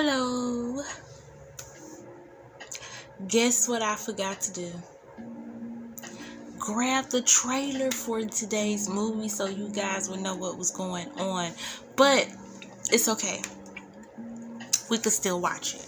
Hello. Guess what I forgot to do? Grab the trailer for today's movie so you guys would know what was going on. But it's okay. We could still watch it.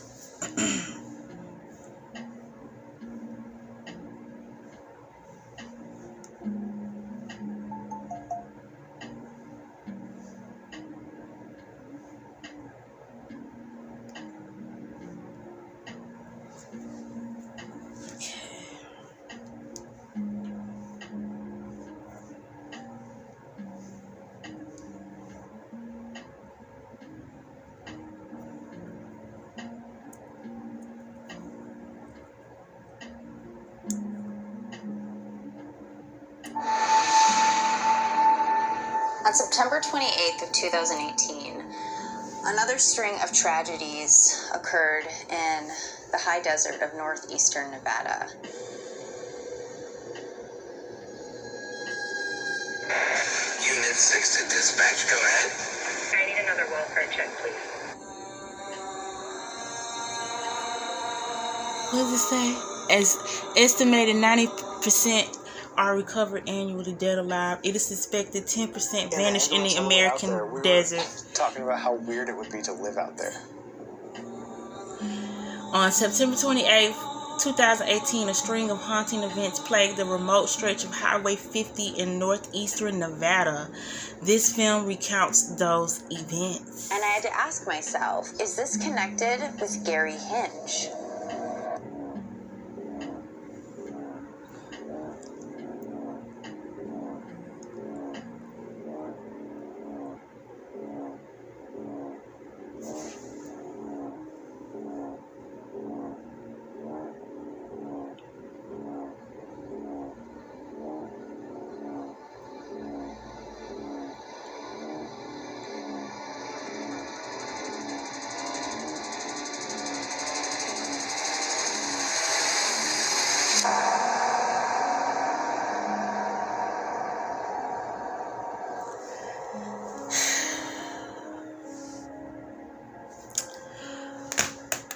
On September 28th of 2018, another string of tragedies occurred in the high desert of northeastern Nevada. Unit 6 to dispatch, go ahead. I need another welfare check, please. What does it say? As estimated 90% are recovered annually dead or alive. It is suspected 10% vanish in the American desert. Talking about how weird it would be to live out there. On September 28th, 2018, a string of haunting events plagued the remote stretch of Highway 50 in northeastern Nevada. This film recounts those events. And I had to ask myself, is this connected with Gary Hinge?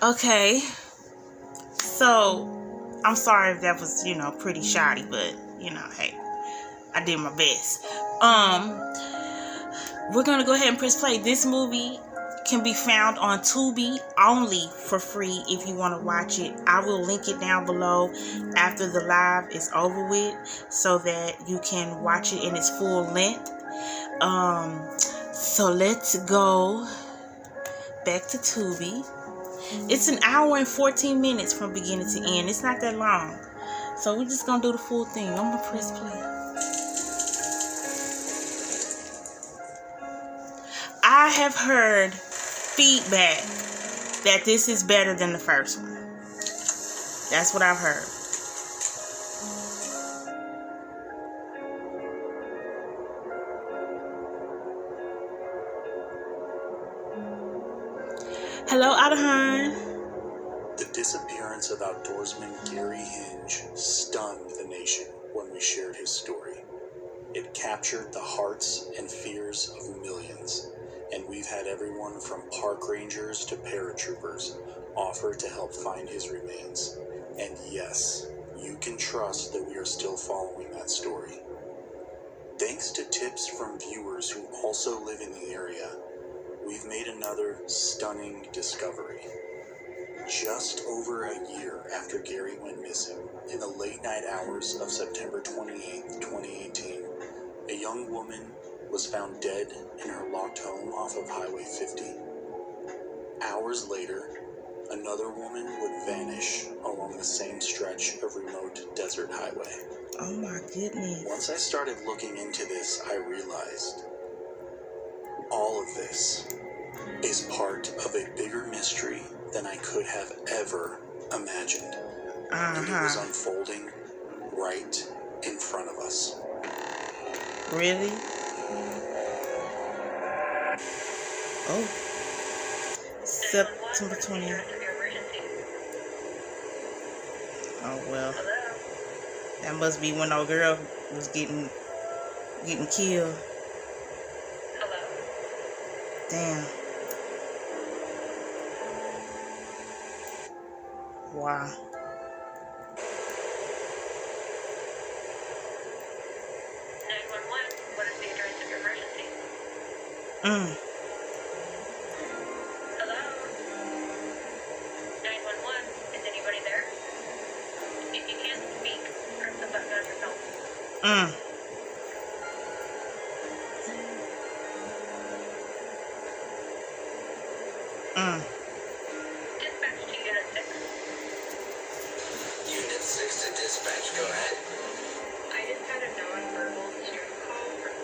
Okay, so I'm sorry if that was, pretty shoddy, but, hey, I did my best. We're going to go ahead and press play. This movie can be found on TUBI only for free if you want to watch it. I will link it down below after the live is over with so that you can watch it in its full length. So let's go back to TUBI. It's an hour and 14 minutes from beginning to end. It's not that long. So we're just going to do the full thing. I'm going to press play. I have heard feedback that this is better than the first one. That's what I've heard. Hello, Adahan. The disappearance of outdoorsman Gary Hinge stunned the nation when we shared his story. It captured the hearts and fears of millions, and we've had everyone from park rangers to paratroopers offer to help find his remains. And yes, you can trust that we are still following that story. Thanks to tips from viewers who also live in the area, we've made another stunning discovery. Just over a year after Gary went missing, in the late night hours of September 28, 2018, a young woman was found dead in her locked home off of Highway 50. Hours later, another woman would vanish along the same stretch of remote desert highway. Oh my goodness. Once I started looking into this, I realized all of this is part of a bigger mystery than I could have ever imagined. And it was unfolding right in front of us. Really? Oh. September 20th. Oh, well. That must be when old girl was getting killed. Hello? Damn. Wow. 911, what is the address of your emergency? Hello? 911, is anybody there? If you can't speak, press the button on your phone. Dispatch to Unit 6. Unit 6 to dispatch, go ahead. I just had a non-verbal distress call from...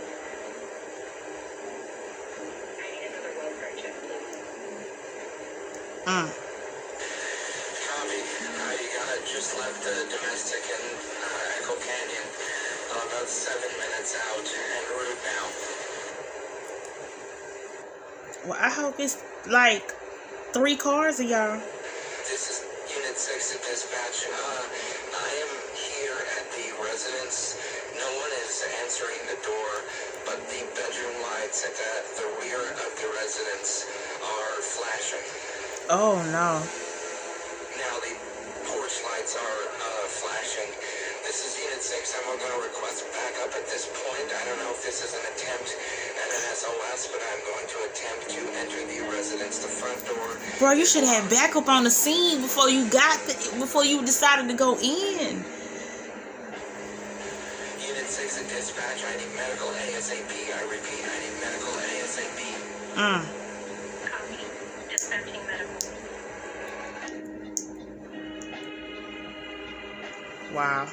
I need another welfare check, please. Copy. I just left the domestic in Echo Canyon. About 7 minutes out en route now. Well, I hope it's like 3 cars of y'all. This is Unit 6 at dispatch. I am here at the residence. No one is answering the door, but the bedroom lights at the rear of the residence are flashing. Oh no. Now the porch lights are flashing. This is Unit 6. I'm going to request backup at this point. I don't know if this is an attempt at an SOS, but I'm going to attempt to enter the residence, the front door. Bro, you should have backup on the scene before you decided to go in. Unit 6 at dispatch. I need medical ASAP. I repeat, I need medical ASAP. Copy. Dispatching medical. Wow.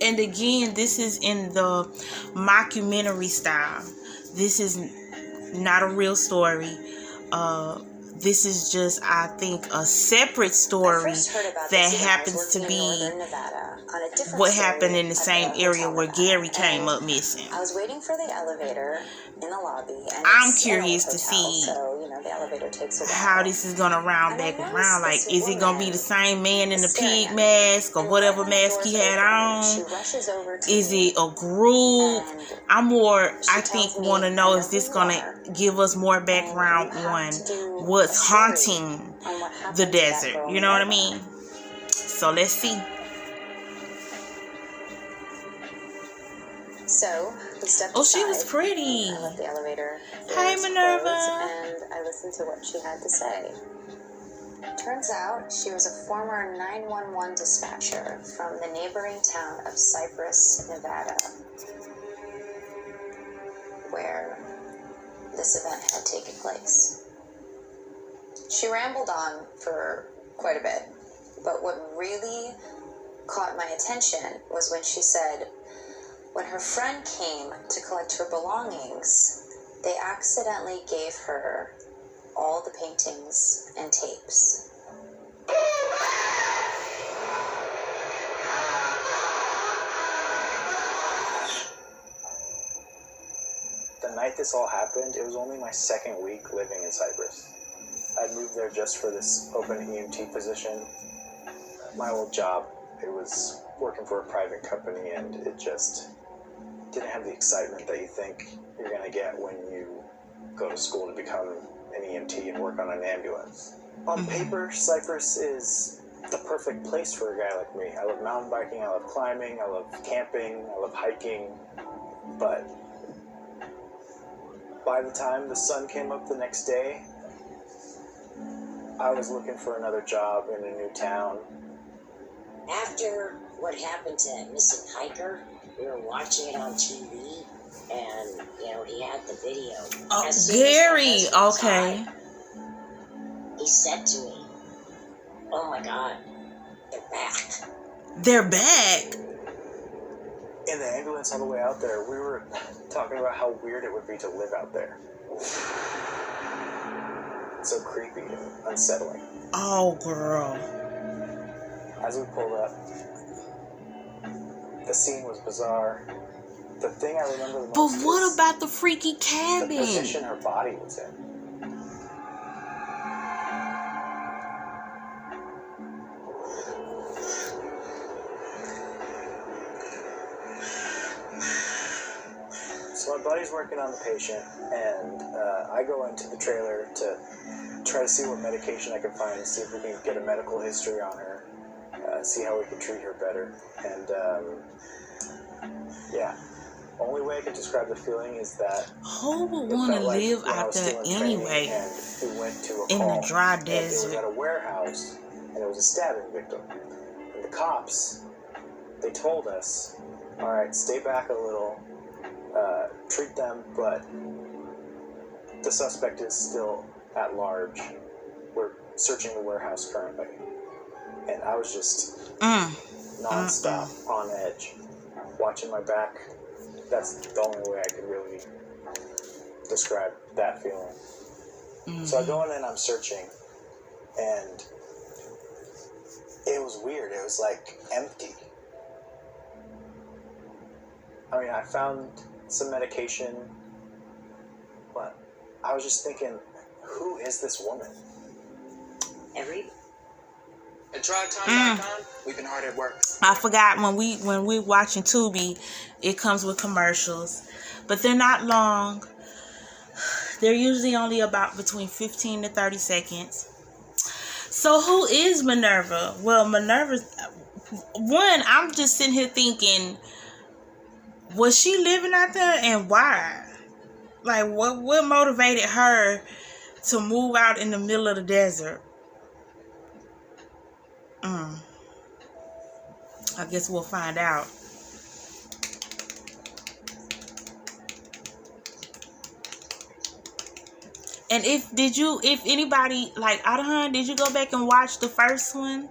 And again, this is in the mockumentary style. This is not a real story. This is just, I think, a separate story that happens to be what happened in the same area where Gary came up missing. I was waiting for the elevator in the lobby. And I'm curious to see the elevator takes a while. how this is gonna round back around. Like, is it gonna be the same man in the pig mask or whatever mask he had on? Is it a group? I think want to know, is this gonna give us more background on what's haunting the desert? You know what I mean? So let's see. So we stepped Oh, she aside. was pretty. I left the elevator. Hi, Minerva. And I listened to what she had to say. Turns out she was a former 911 dispatcher from the neighboring town of Cypress, Nevada, where this event had taken place. She rambled on for quite a bit, but what really caught my attention was when she said, when her friend came to collect her belongings, they accidentally gave her all the paintings and tapes. The night this all happened, it was only my second week living in Cypress. I'd moved there just for this open EMT position. My old job, it was working for a private company, and it just didn't have the excitement that you think you're going to get when you go to school to become an EMT and work on an ambulance. On paper, Cypress is the perfect place for a guy like me. I love mountain biking, I love climbing, I love camping, I love hiking, but by the time the sun came up the next day, I was looking for another job in a new town. After what happened to Missing Hiker, we were watching it on TV, and, he had the video. Oh, As soon as Gary, my husband saw okay. it, he said to me, "Oh my God, they're back." They're back. In the ambulance on the way out there, we were talking about how weird it would be to live out there. It's so creepy and unsettling. Oh, girl. As we pulled up, the scene was bizarre. The thing I remember the most But what is about the freaky the cabin? position her body was in. So my buddy's working on the patient, and I go into the trailer to try to see what medication I can find, see if we can get a medical history on her, see how we can treat her better. And yeah, only way I can describe the feeling is that who would want to live out there anyway? And we went to a in call, the dry and it was desert. at a warehouse, and it was a stabbing victim. And the cops, they told us, all right, stay back a little, treat them, but the suspect is still at large. We're searching the warehouse currently. And I was just non-stop on edge, watching my back. That's the only way I could really describe that feeling. So I go in and I'm searching, and it was weird. It was like empty. I mean, I found some medication, but I was just thinking, who is this woman? At DriveTime.com, we've been hard at work. I forgot when we're watching Tubi, it comes with commercials, but they're not long. They're usually only about between 15 to 30 seconds. So who is Minerva? Well, Minerva's one. I'm just sitting here thinking, was she living out there, and why? Like, what motivated her to move out in the middle of the desert? I guess we'll find out. And if anybody, like Adahan, did you go back and watch the first one?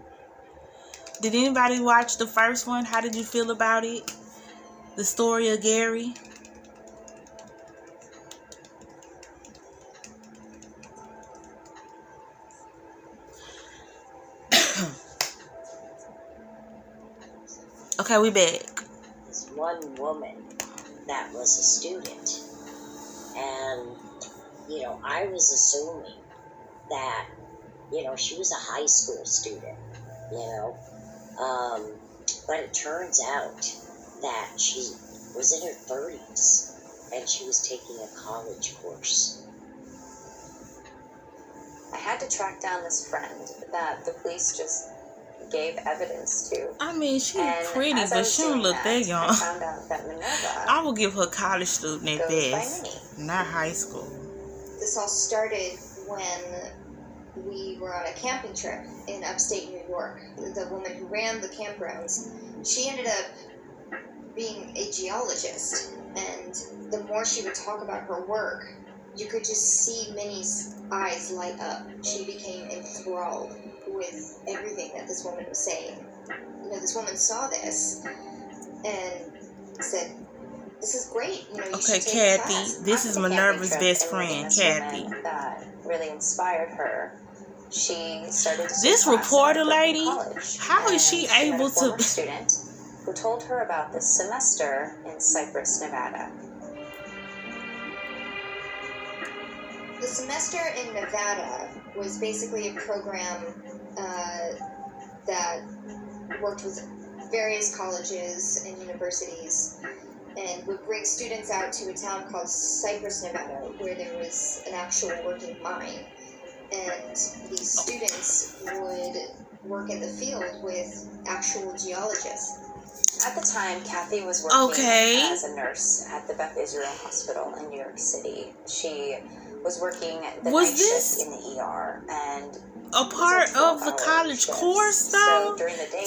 Did anybody watch the first one? How did you feel about it? The story of Gary? Okay, we back. This one woman that was a student, and I was assuming that she was a high school student, but it turns out that she was in her 30s and she was taking a college course. I had to track down this friend that the police just gave evidence to. I mean, she's And pretty, as I but was she don't doing look that, that young. I found out that Minerva I would give her college student at goes by best, Minnie. not high school. This all started when we were on a camping trip in upstate New York. The woman who ran the campgrounds, she ended up being a geologist, and the more she would talk about her work, you could just see Minnie's eyes light up. She became enthralled with everything that this woman was saying. This woman saw this and said, "This is great. You Okay, should take a Kathy, class." this is After the Minerva's camping trip best and friend, meeting this Kathy. woman that really inspired her. She started to take This classes reporter at Brooklyn lady, College, how is and she met able a former to? student who told her about this semester in Cypress, Nevada. The semester in Nevada was basically a program that worked with various colleges and universities and would bring students out to a town called Cypress, Nevada, where there was an actual working mine. And these students would work in the field with actual geologists. At the time, Kathy was working Okay. as a nurse at the Beth Israel Hospital in New York City. She was working the Was night this shift in the ER, and a part of the college course, though,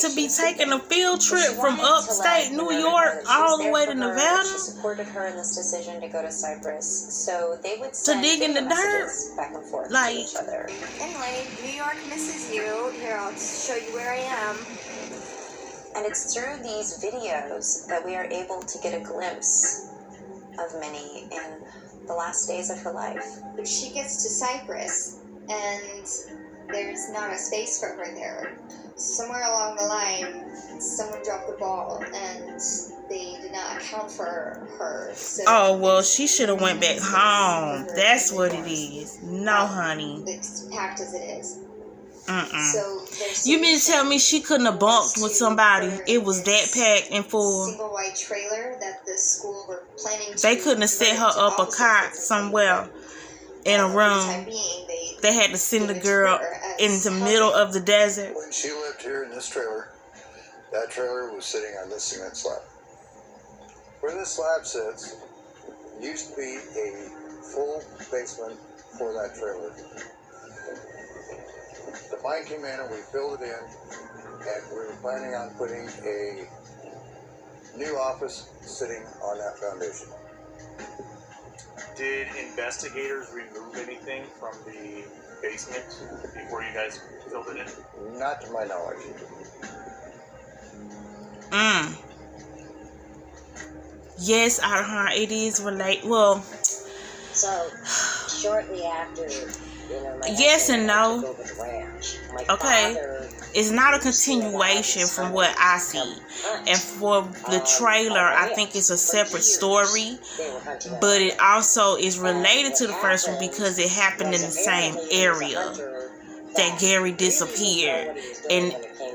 to be taking a field trip from upstate New York all the way to Nevada She supported her in this decision to go to Cypress, so they would to send dig in the dirt? messages back and forth Like, to each other. Anyway, New York misses you. Here, I'll show you where I am. And it's through these videos that we are able to get a glimpse of Minnie in the last days of her life. She gets to Cypress, and there's not a space for her there. Somewhere along the line, someone dropped the ball, and they did not account for her. So oh, well, she should have went back home. That's what it is. No, honey. It's packed as it is. So You mean to tell me she couldn't have bumped with somebody? It was that packed and full. Single wide trailer that the school were planning to. They couldn't have set her up a cot somewhere in a room. They had to send the girl in the middle of the desert. When she lived here in this trailer, that trailer was sitting on this cement slab. Where this slab sits used to be a full basement for that trailer. The mine came in and we filled it in, and we were planning on putting a new office sitting on that foundation. Did investigators remove anything from the basement before you guys filled it in? Not to my knowledge. Yes, it is related. Well, so shortly after, my yes and no. took over the ranch. My Okay, father, it's not a continuation from what I see. And for the trailer, I think it's a separate story, but it also is related to the first one because it happened in the same area that Gary disappeared. And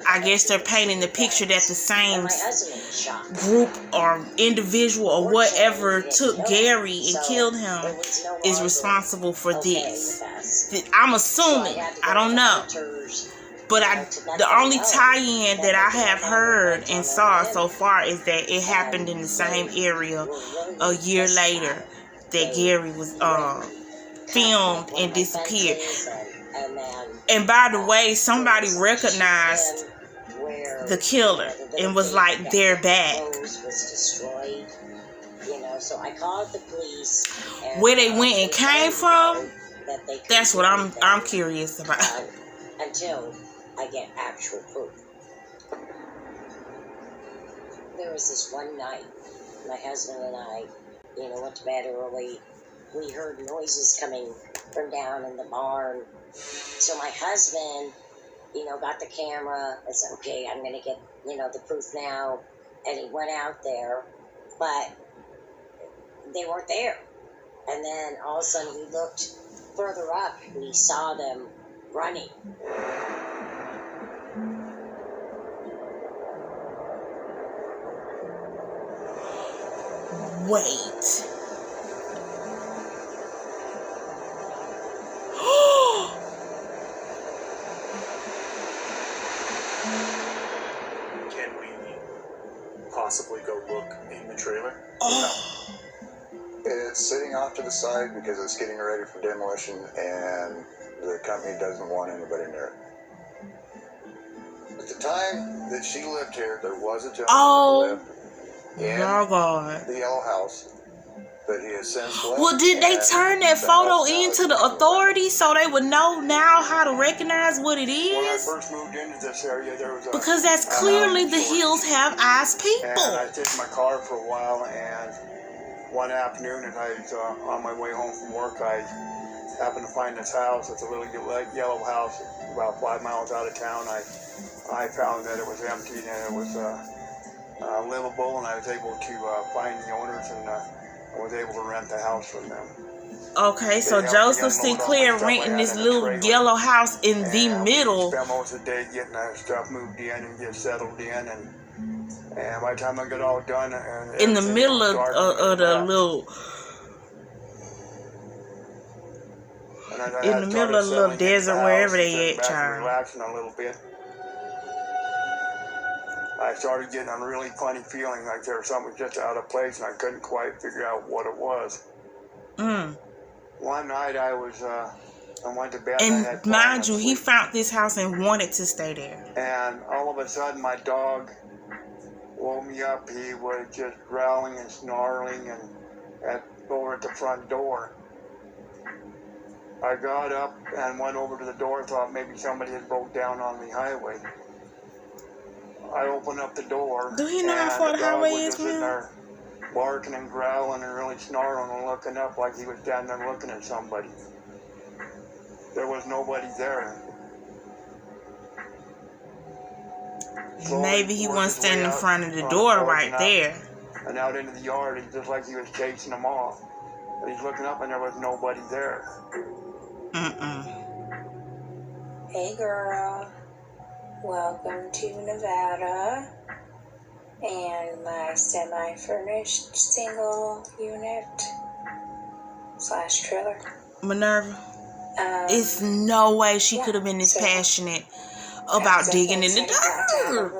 I guess they're painting the picture that the same group or individual or whatever took Gary and killed him is responsible for this. I'm assuming. I don't know. But the only tie-in that I have heard and saw so far is that it happened in the same area a year later that Gary was filmed and disappeared. And by the way, somebody recognized the killer and was like, they're back. So I called the police. Where they went and came from, that's what I'm curious about. Until I get actual proof. There was this one night, my husband and I, went to bed early. We heard noises coming from down in the barn. So my husband, got the camera and said, okay, I'm going to get, the proof now. And he went out there, but they weren't there. And then all of a sudden we looked further up and we saw them running. Wait. Can we possibly go look in the trailer? It's sitting off to the side because it's getting ready for demolition, and the company doesn't want anybody near it. At the time that she lived here, there was a gentleman who lived in the yellow house, but he has since left. Well, did they turn that photo into the authorities so they would know now how to recognize what it is? When I first moved into this area, there was because that's clearly the Hills Have Eyes people. And I took my car for a while, and one afternoon, as I was on my way home from work, I happened to find this house. It's a little yellow house about 5 miles out of town. I found that it was empty and it was livable, and I was able to find the owners, and I was able to rent the house from them. Okay, so Joseph Sinclair renting this little yellow house in the middle. Spent most of the day getting that stuff moved in and get settled in, and by the time I got all done, in the middle of the little, in the middle of the little desert, wherever they at, child. Relaxing a little bit. I started getting a really funny feeling, like there was something just out of place, and I couldn't quite figure out what it was. One night I went to bed. And mind you, he found this house and wanted to stay there. And all of a sudden, my dog woke me up. He was just growling and snarling and over at the front door. I got up and went over to the door, thought maybe somebody had broke down on the highway. I opened up the door. Do he know how far the highway is, man? Barking and growling and really snarling and looking up like he was down there looking at somebody. There was nobody there. So maybe he wasn't standing in front of the door right there. And out into the yard, just like he was chasing them off. And he's looking up and there was nobody there. Hey girl, welcome to Nevada and my semi-furnished single unit / trailer. Minerva, it's no way she could have been this passionate about digging in the dirt.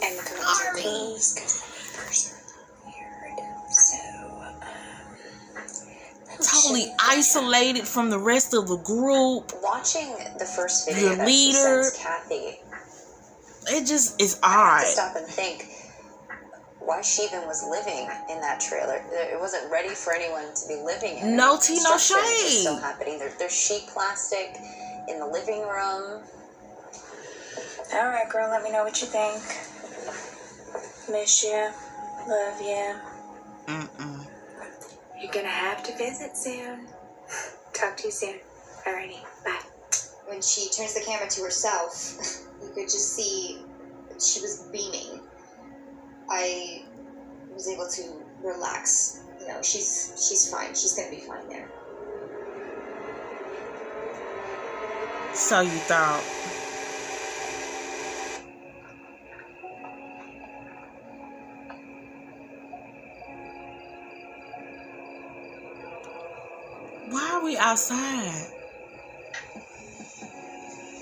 And the curtains are closed because the neighbors are weird. So, totally isolated from the rest of the group. Watching the first video Your that leader. she sends Kathy, It just is I have to odd. stop and think why she even was living in that trailer. It wasn't ready for anyone to be living in it. No tea, no Construction was shade. still happening. There's sheet plastic in the living room. alright girl, let me know what you think. Miss you. Love you. You're gonna have to visit soon. Talk to you soon. Alrighty, bye. When she turns the camera to herself, you could just see she was beaming. I was able to relax. You know, she's fine. She's gonna be fine there. So you thought. Why are we outside?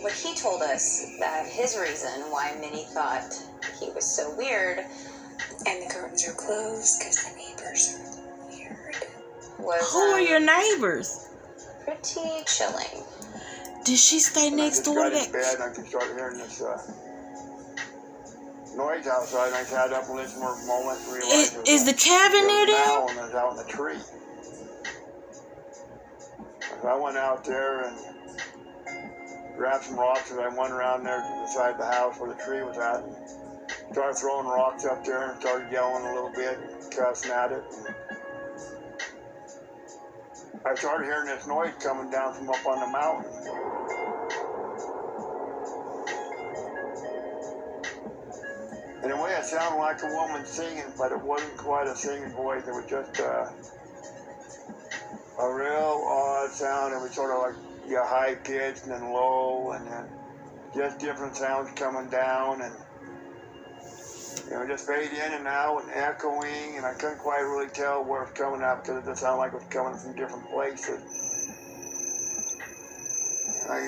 Well, he told us that his reason why Minnie thought he was so weird And the curtains are closed because the neighbors are weird. was Who are your neighbors? pretty chilling. Did she stay next door to I just got in that? bed and I started hearing this noise outside, and I sat up and listened for a moment and realized Is the cabin near there? owl and it was out in the tree. So I went out there and grabbed some rocks as I went around there to the side of the house where the tree was at, and started throwing rocks up there and started yelling a little bit, cussing at it. And I started hearing this noise coming down from up on the mountain. In a way, it sounded like a woman singing, but it wasn't quite a singing voice. It was just a real odd sound. It was sort of like high pitched and then low, and then just different sounds coming down, and just fade in and out and echoing, and I couldn't quite really tell where it was coming out because it just sounded like it was coming from different places. I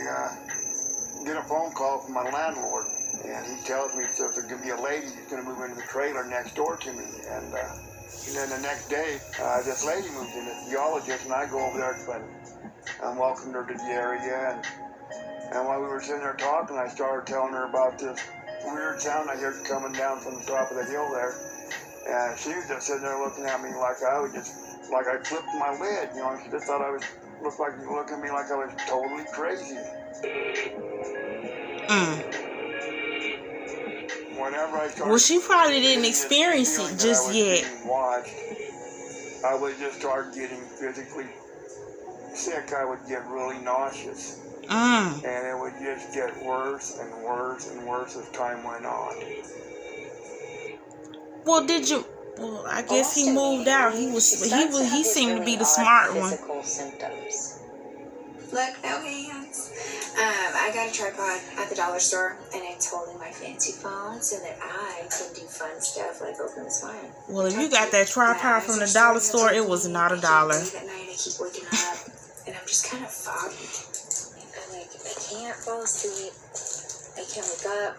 get a phone call from my landlord, and he tells me so there's going to be a lady who's going to move into the trailer next door to me, and then the next day, this lady moved in, a geologist, and I go over there and welcomed her to the area, and while we were sitting there talking, I started telling her about this weird sound I heard coming down from the top of the hill there, and she was just sitting there looking at me like I flipped my lid, and she just thought looked at me like I was totally crazy. Whenever I started, Well, she probably didn't experience it just yet. I would just start getting physically sick. I would get really nauseous. And it would just get worse and worse and worse as time went on. Well, I guess he moved out. He seemed to be the smart one. Physical symptoms. Look, no hands. I got a tripod at the dollar store, and it's holding my fancy phone so that I can do fun stuff like open this wine. Well, if you got that tripod from the dollar store, it was not $1. At night, I keep waking up, and I'm just kind of foggy. I can't fall asleep. I can't wake up.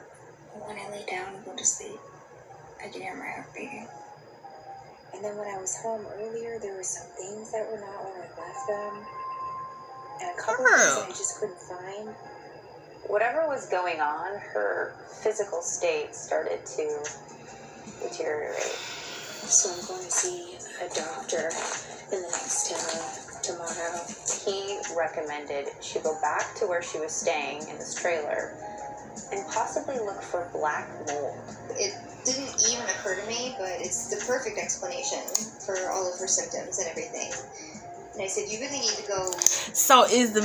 When I lay down and go to sleep, I can hear my heart beating. And then when I was home earlier, there were some things that were not where I left them. And a couple of things that I just couldn't find. Whatever was going on, her physical state started to deteriorate. So I'm going to see a doctor in the next tomorrow. He recommended she go back to where she was staying in this trailer and possibly look for black mold. It didn't even occur to me, but it's the perfect explanation for all of her symptoms and everything. And I said, you really need to go. So is the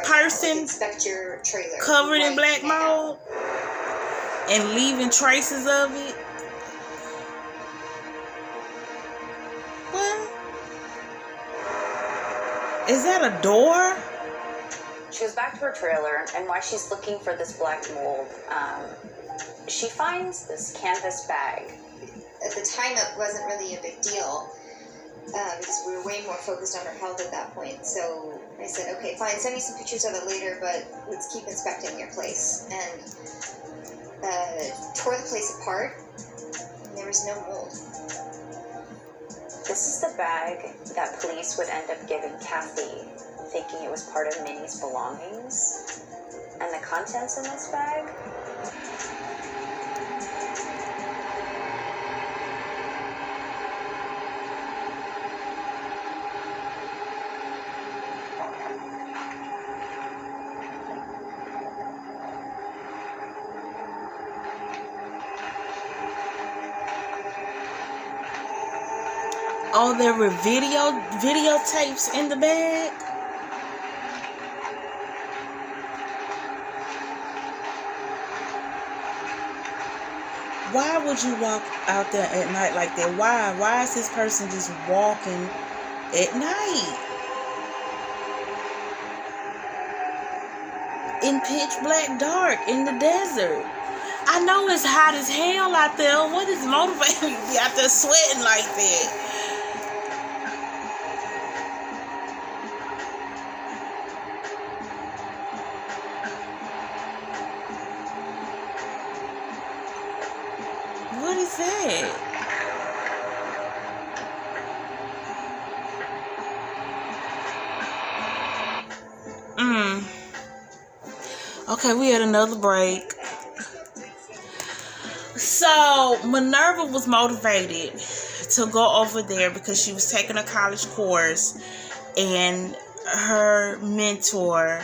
person inspect your trailer covered in black mold and leaving traces of it? What? Is that a door? She goes back to her trailer, and while she's looking for this black mold, she finds this canvas bag. At the time, it wasn't really a big deal because we were way more focused on her health at that point. So I said, okay, fine, send me some pictures of it later, but let's keep inspecting your place. And tore the place apart, and there was no mold. This is the bag that police would end up giving Kathy, thinking it was part of Minnie's belongings. And the contents in this bag? Oh, there were videotapes in the bag? Why would you walk out there at night like that? Why? Why is this person just walking at night? In pitch black dark, in the desert. I know it's hot as hell out there. What is motivating you to be out there sweating like that? What is that? Okay, we had another break. So, Minerva was motivated to go over there because she was taking a college course, and her mentor,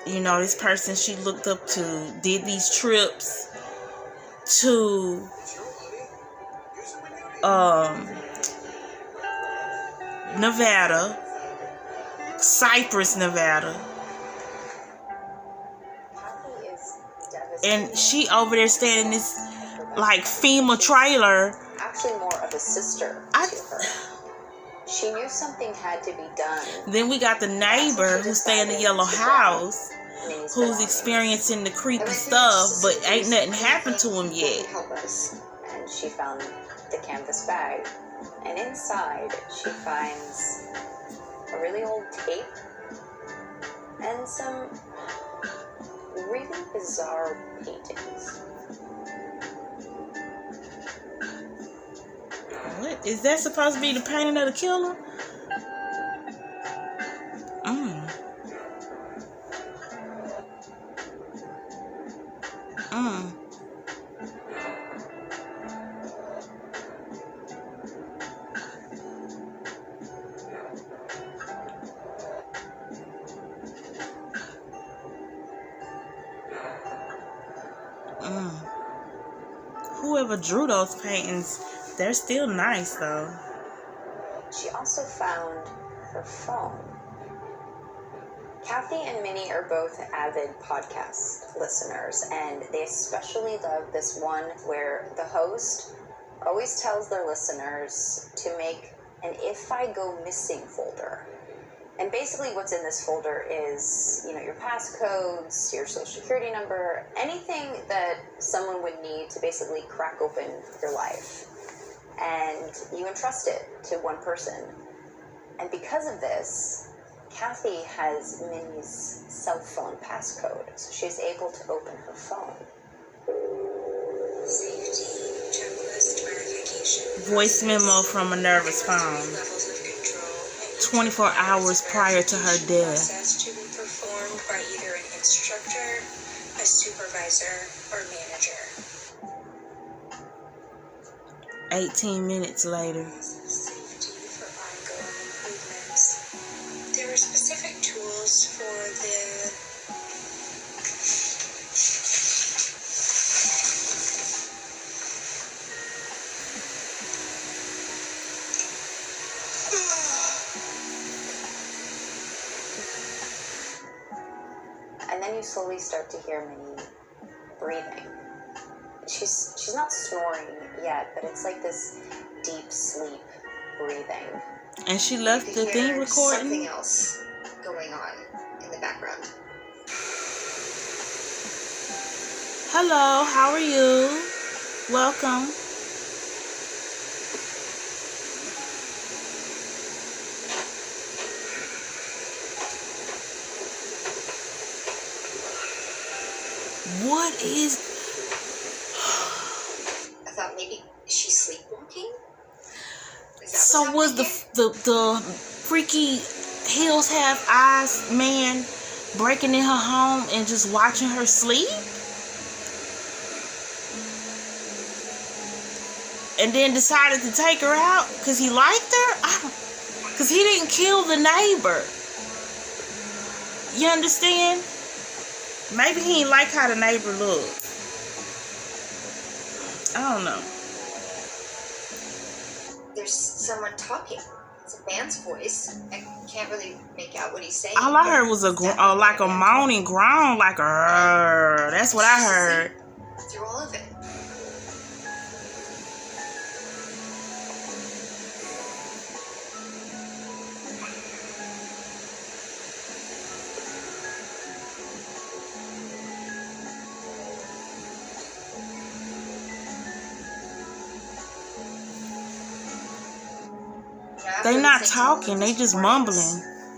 you know, this person she looked up to, did these trips to Nevada, Cypress, Nevada. And she over there staying in this like FEMA trailer. Actually more of a sister to her. She knew something had to be done. Then we got the neighbor who stay in the yellow house, who's experiencing the creepy stuff, but ain't nothing happened to him yet. And she found the canvas bag, and inside she finds a really old tape and some really bizarre paintings. What? Is that supposed to be the painting of the killer? Whoever drew those paintings, they're still nice though. She also found her phone. Kathy and Minnie are both avid podcast listeners, and they especially love this one where the host always tells their listeners to make an If I Go Missing folder. And basically what's in this folder is, you know, your passcodes, your social security number, anything that someone would need to basically crack open your life. And you entrust it to one person. And because of this, Kathy has Minnie's cell phone passcode, so she's able to open her phone. Safety checklist verification. Voice memo from Minerva's phone. 24 hours prior to her death. Process to be performed by either an instructor, a supervisor, or manager. 18 minutes later. Safety for ongoing improvements. There are specific tools for the And then you slowly start to hear Minnie breathing. She's not snoring yet, but it's like this deep sleep breathing. And she left the thing recording. Something else going on in the background. Hello, how are you? Welcome. What is... I thought maybe she's sleepwalking. So was the freaky Hills Have Eyes man breaking in her home and just watching her sleep? And then decided to take her out because he liked her? Because he didn't kill the neighbor. You understand? Maybe he didn't like how the neighbor looked. I don't know. There's someone talking. It's a man's voice. I can't really make out what he's saying. All I heard was like a moaning groan, like a. That's what I heard. Through all of it. They not talking, they just mumbling.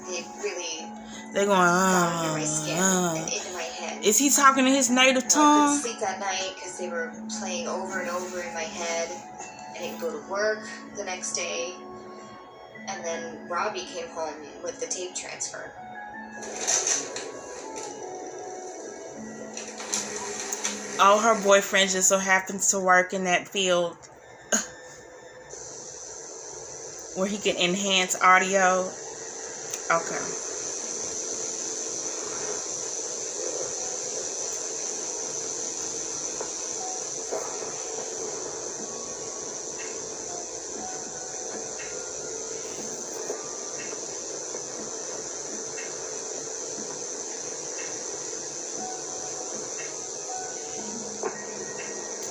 They really They going, into my skin and into my head. Is he talking in his native I tongue? couldn't sleep that night because they were playing over and over in my head. I didn't go to work the next day. And then Robbie came home with the tape transfer. Oh, her boyfriend just so happens to work in that field where he can enhance audio. Okay.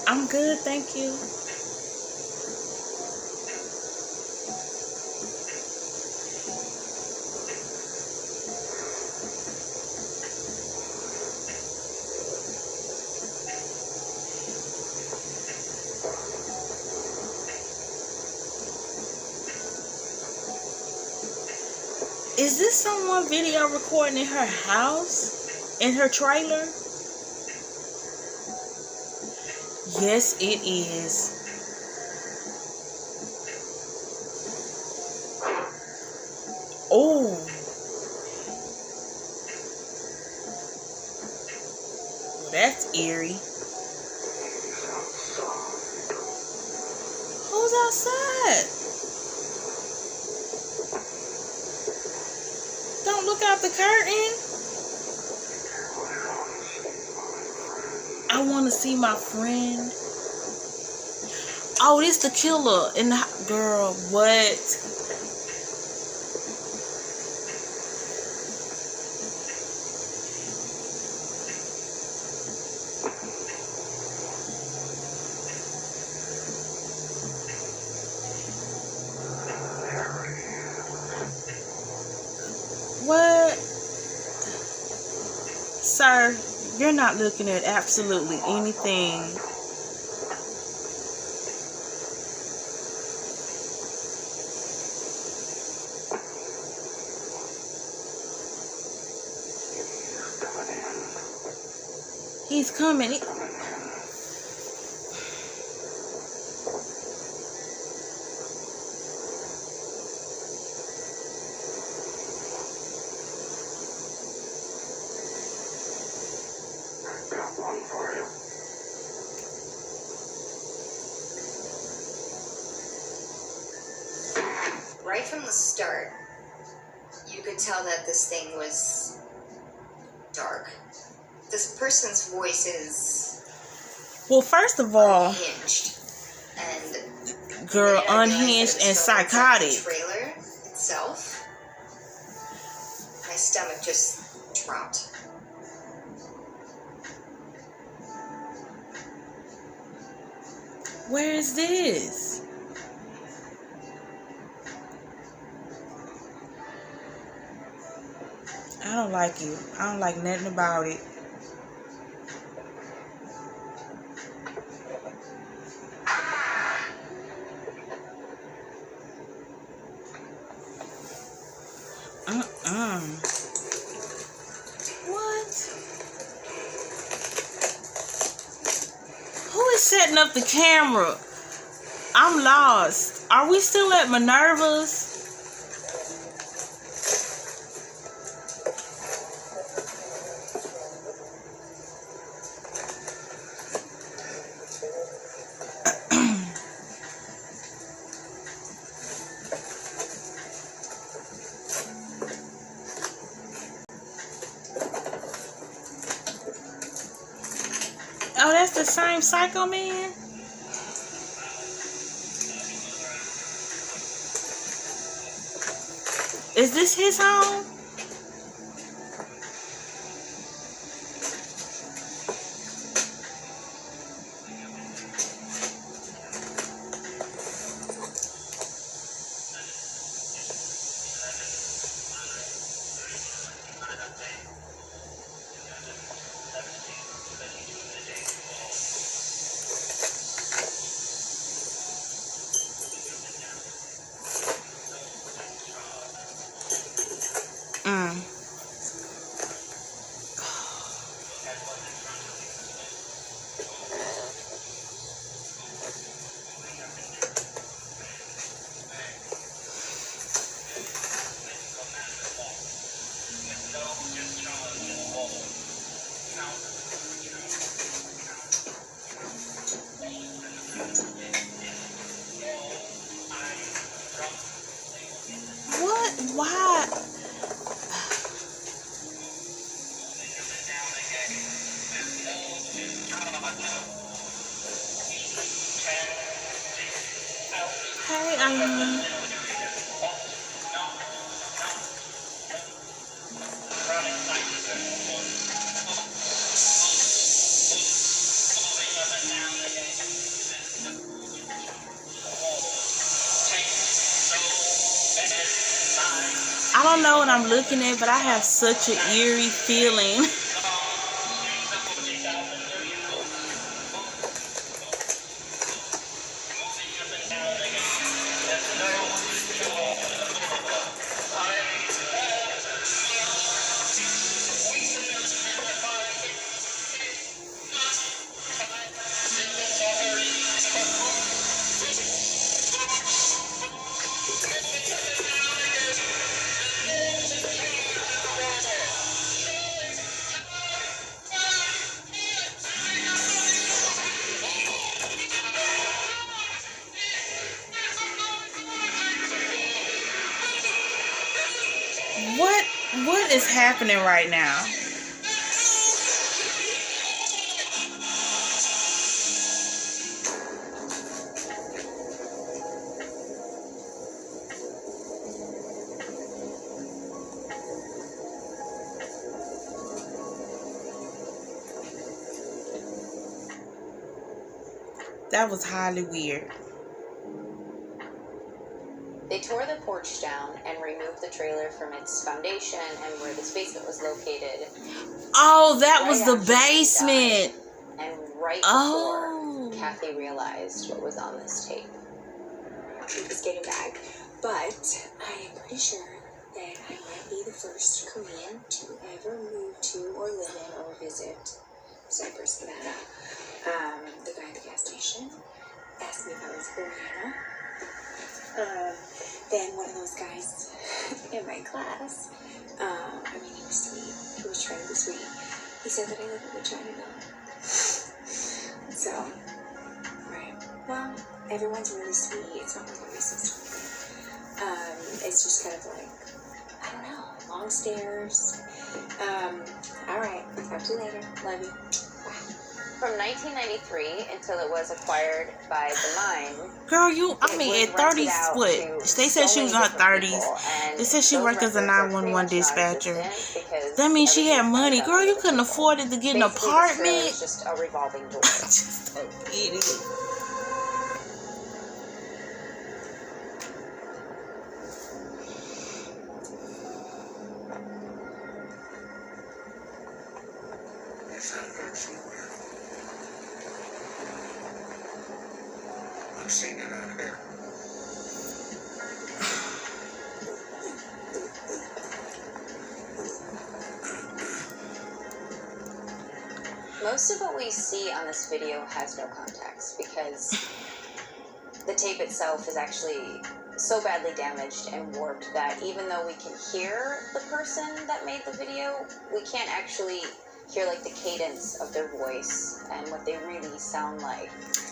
I'm good, thank you. Is this someone video recording in her house? In her trailer? Yes, it is. Oh. Well, that's eerie. Who's outside? Don't look out the curtain. I want to see my friend. Oh, this the killer in the girl. What? What? Sir, you're not looking at absolutely anything. He's coming. Right from the start, you could tell that this thing was dark. This person's voice is... Well, first of all... unhinged. And... girl, unhinged and psychotic. The trailer itself, my stomach just dropped. Where is this? I don't like you. I don't like nothing about it. What? Who is setting up the camera? I'm lost. Are we still at Minerva's? Oh, that's the same Psycho Man? Is this his home? What? Why? Hey, I don't know what I'm looking at, but I have such an eerie feeling. What is happening right now? That was highly weird. They tore the porch down and removed the trailer from its foundation and where this basement was located. Oh, that was the basement. And right before Kathy realized what was on this tape. She was getting back, but I am pretty sure that I might be the first Korean to ever move to or live in or visit Cypress, Nevada. The guy at the gas station asked me if I was Korean. Then one of those guys in my class, he was sweet. He was trying to be sweet. He said that I live in Chinatown. So, right. Well, everyone's really sweet. It's not like I'm racist. It's just kind of like, I don't know, long stairs. All right. Talk to you later. Love you. Bye. From 1993 until it was acquired by the mine. Girl, at 30s, what? They said she was in her 30s. They said she worked as a 911 dispatcher. That means she had money. Girl, you couldn't afford it to get an apartment. It's just a revolving door. Just an idiot. I've seen it out here. Most of what we see on this video has no context because the tape itself is actually so badly damaged and warped that even though we can hear the person that made the video, we can't actually hear like the cadence of their voice and what they really sound like.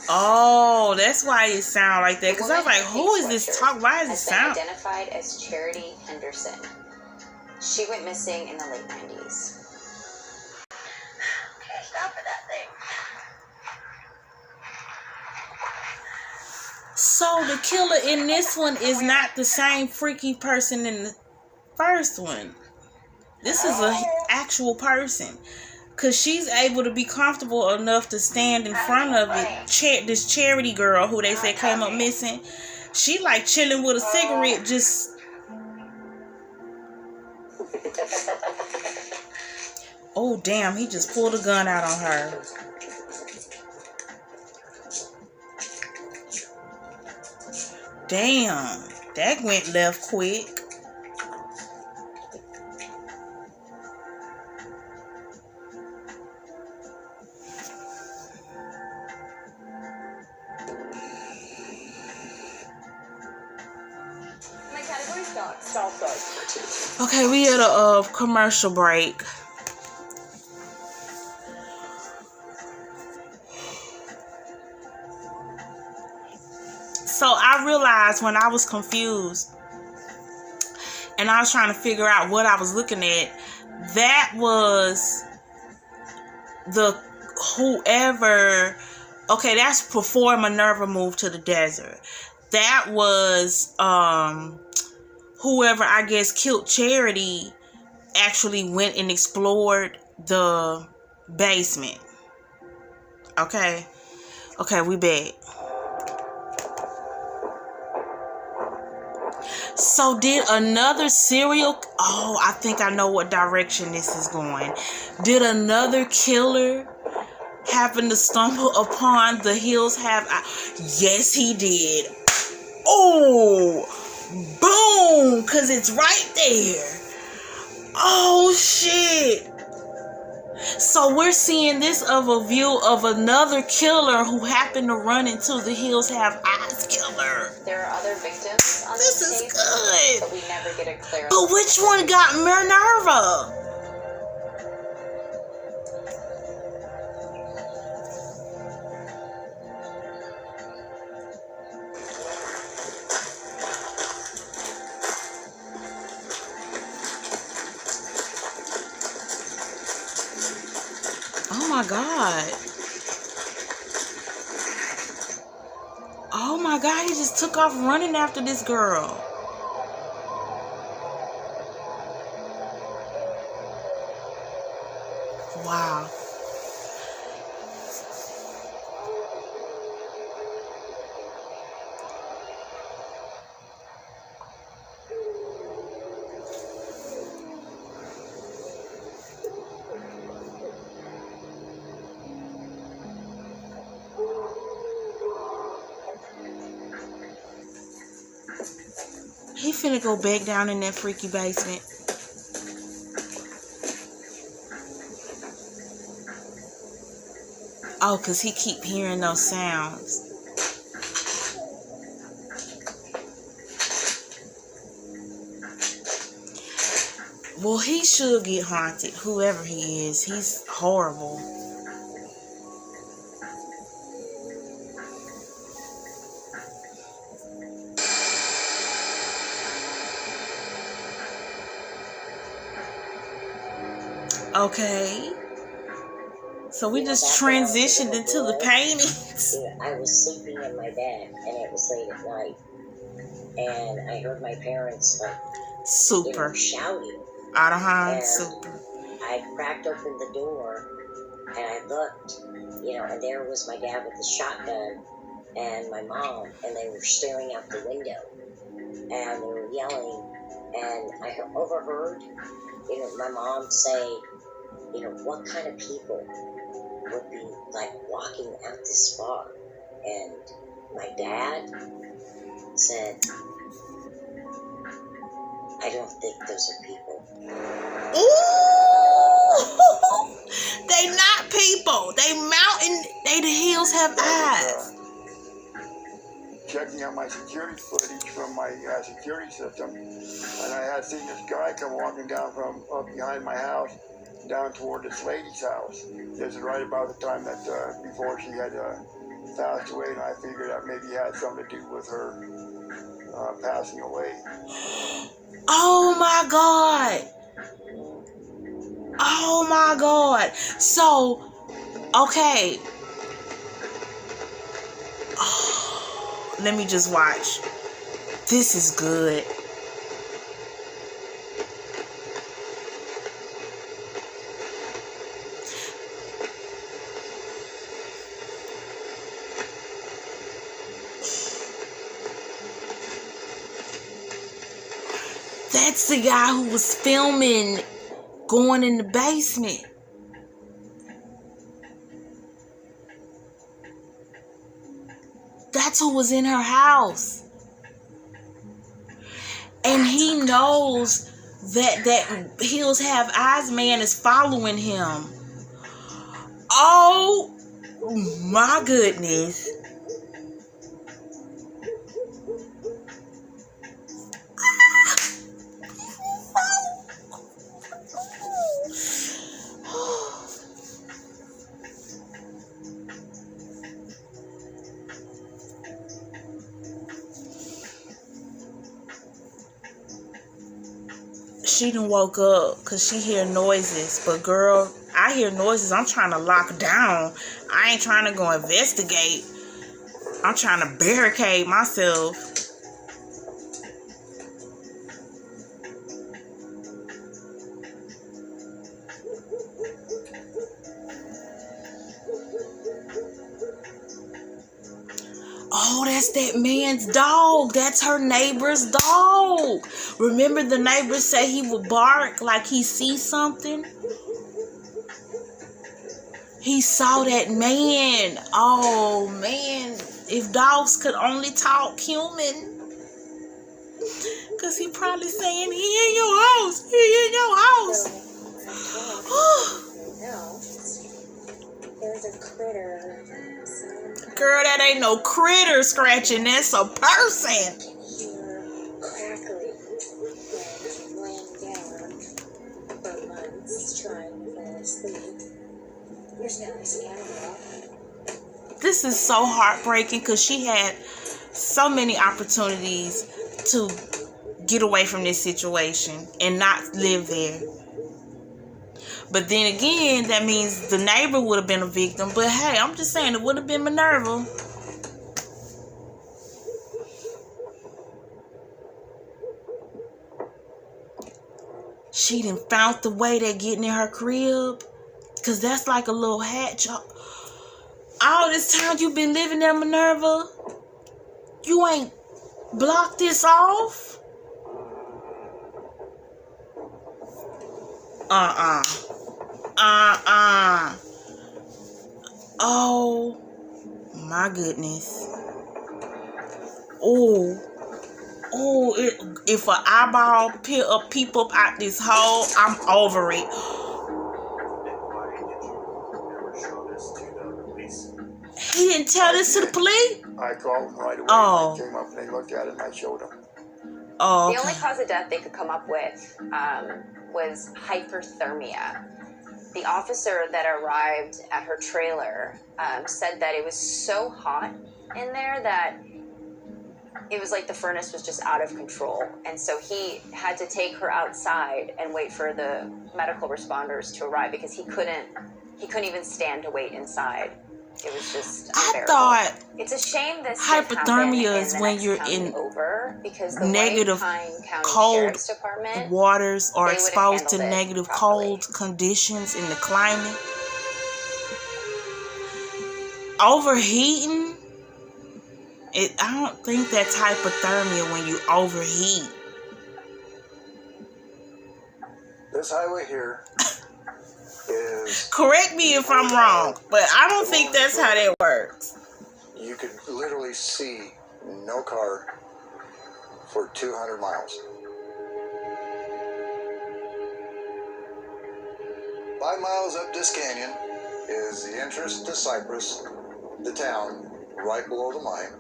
Oh, that's why it sound like that. Because I was like, who is this talk? Why is it sound? Identified as Charity Henderson. She went missing in the late 90s. Okay, stop at that thing. So the killer in this one is not the same freaky person in the first one. This is an actual person. Because she's able to be comfortable enough to stand in front of it. This Charity girl who they said came up missing. She like chilling with a cigarette just... Oh, damn. He just pulled a gun out on her. Damn. That went left quick. Okay, we had a commercial break. So I realized when I was confused and I was trying to figure out what I was looking at, that was the whoever. Okay, that's before Minerva moved to the desert. That was whoever I guess killed Charity actually went and explored the basement. Okay, we back. So did another serial... Oh, I think I know what direction this is going. Did another killer happen to stumble upon the Hills Have... Yes, he did. Oh, boom, because it's right there. Oh, shit. So we're seeing this of a view of another killer who happened to run into the Hills Have Eyes killer. There are other victims on this tape, good. but we never get a clear... But which one got Minerva? Oh my God. Oh my God, he just took off running after this girl. Wow. He finna go back down in that freaky basement. Oh, because he keep hearing those sounds. Well, he should get haunted, whoever he is. He's horrible. Okay. So we just transitioned into the paintings. I was sleeping in my bed, and it was late at night, and I heard my parents super shouting. Out of hand, super. I cracked open the door, and I looked, and there was my dad with the shotgun, and my mom, and they were staring out the window, and they were yelling, and I overheard, my mom say, what kind of people would be like walking out this far? And my dad said, I don't think those are people. Ooh! They not people. real. The hills have eyes. Checking out my security footage from my security system, and I had seen this guy come walking down from up behind my house down toward this lady's house. This is right about the time that before she had passed away, and I figured that maybe it had something to do with her passing away. Oh my God. Oh my God. So, okay. Oh, let me just watch. This is good. That's the guy who was filming going in the basement. That's who was in her house. And he knows that Hills Have Eyes man is following him. Oh my goodness. She done woke up because she hear noises. But girl, I hear noises. I'm trying to lock down. I ain't trying to go investigate. I'm trying to barricade myself. Oh, that's that man's dog. That's her neighbor's dog. Remember the neighbor said he would bark like he sees something? He saw that man. Oh, man. If dogs could only talk human. Because he probably saying, he in your house. He in your house. There's a critter. Girl, that ain't no critter scratching. That's a person. You're crackling, laying down for months trying to fall asleep. There's no animal. This is so heartbreaking because she had so many opportunities to get away from this situation and not live there. But then again, that means the neighbor would have been a victim. But hey, I'm just saying it would have been Minerva. She done found the way they're getting in her crib. Because that's like a little hatch. All this time you been living there, Minerva, you ain't blocked this off? Oh my goodness. Oh, if an eyeball peep up out this hole, I'm over it. He didn't tell this to the police? I called them right away. Oh. I came up and they looked at it and I showed them. Oh, The only cause of death they could come up with was hyperthermia. The officer that arrived at her trailer said that it was so hot in there that it was like the furnace was just out of control. And so he had to take her outside and wait for the medical responders to arrive because he couldn't even stand to wait inside. It was just unbearable. I thought it's a shame this hypothermia is when you're in negative cold waters or exposed to negative cold conditions in the climate. Overheating, I don't think that's hypothermia when you overheat. This highway here is... Correct me if I'm wrong, but I don't think that's how that works. You could literally see no car for 200 miles. 5 miles up this canyon, is the entrance to Cypress, the town, right below the mine.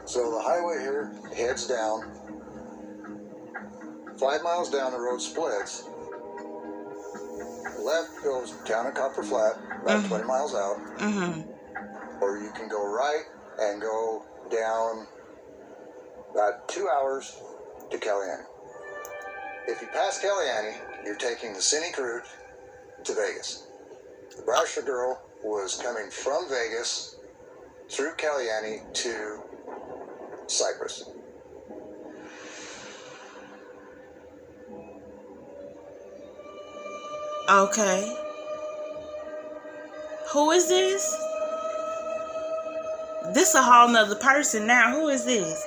So the highway here heads down. 5 miles down, the road splits. Left goes down to Copper Flat, about 20 miles out. Or you can go right and go down about 2 hours to Caliani. If you pass Caliani, you're taking the scenic route to Vegas. The Brasher girl was coming from Vegas through Caliani to Cypress. Okay. Who is this? This a whole nother person now. Who is this?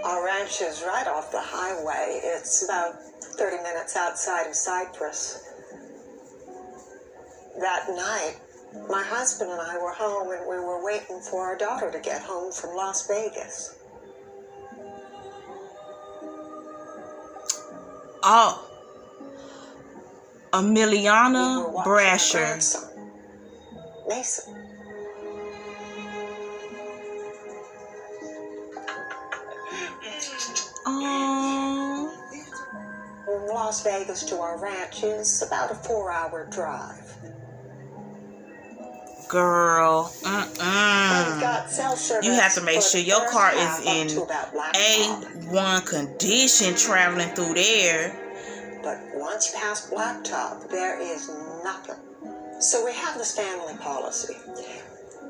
Our ranch is right off the highway. It's about 30 minutes outside of Cypress. That night, my husband and I were home and we were waiting for our daughter to get home from Las Vegas. Oh. Amiliana Brasher. Mason. From Las Vegas to our ranch is about a 4-hour drive. Girl, You have to make sure your car is in A1 condition traveling through there. But once you pass Blacktop, there is nothing. So we have this family policy.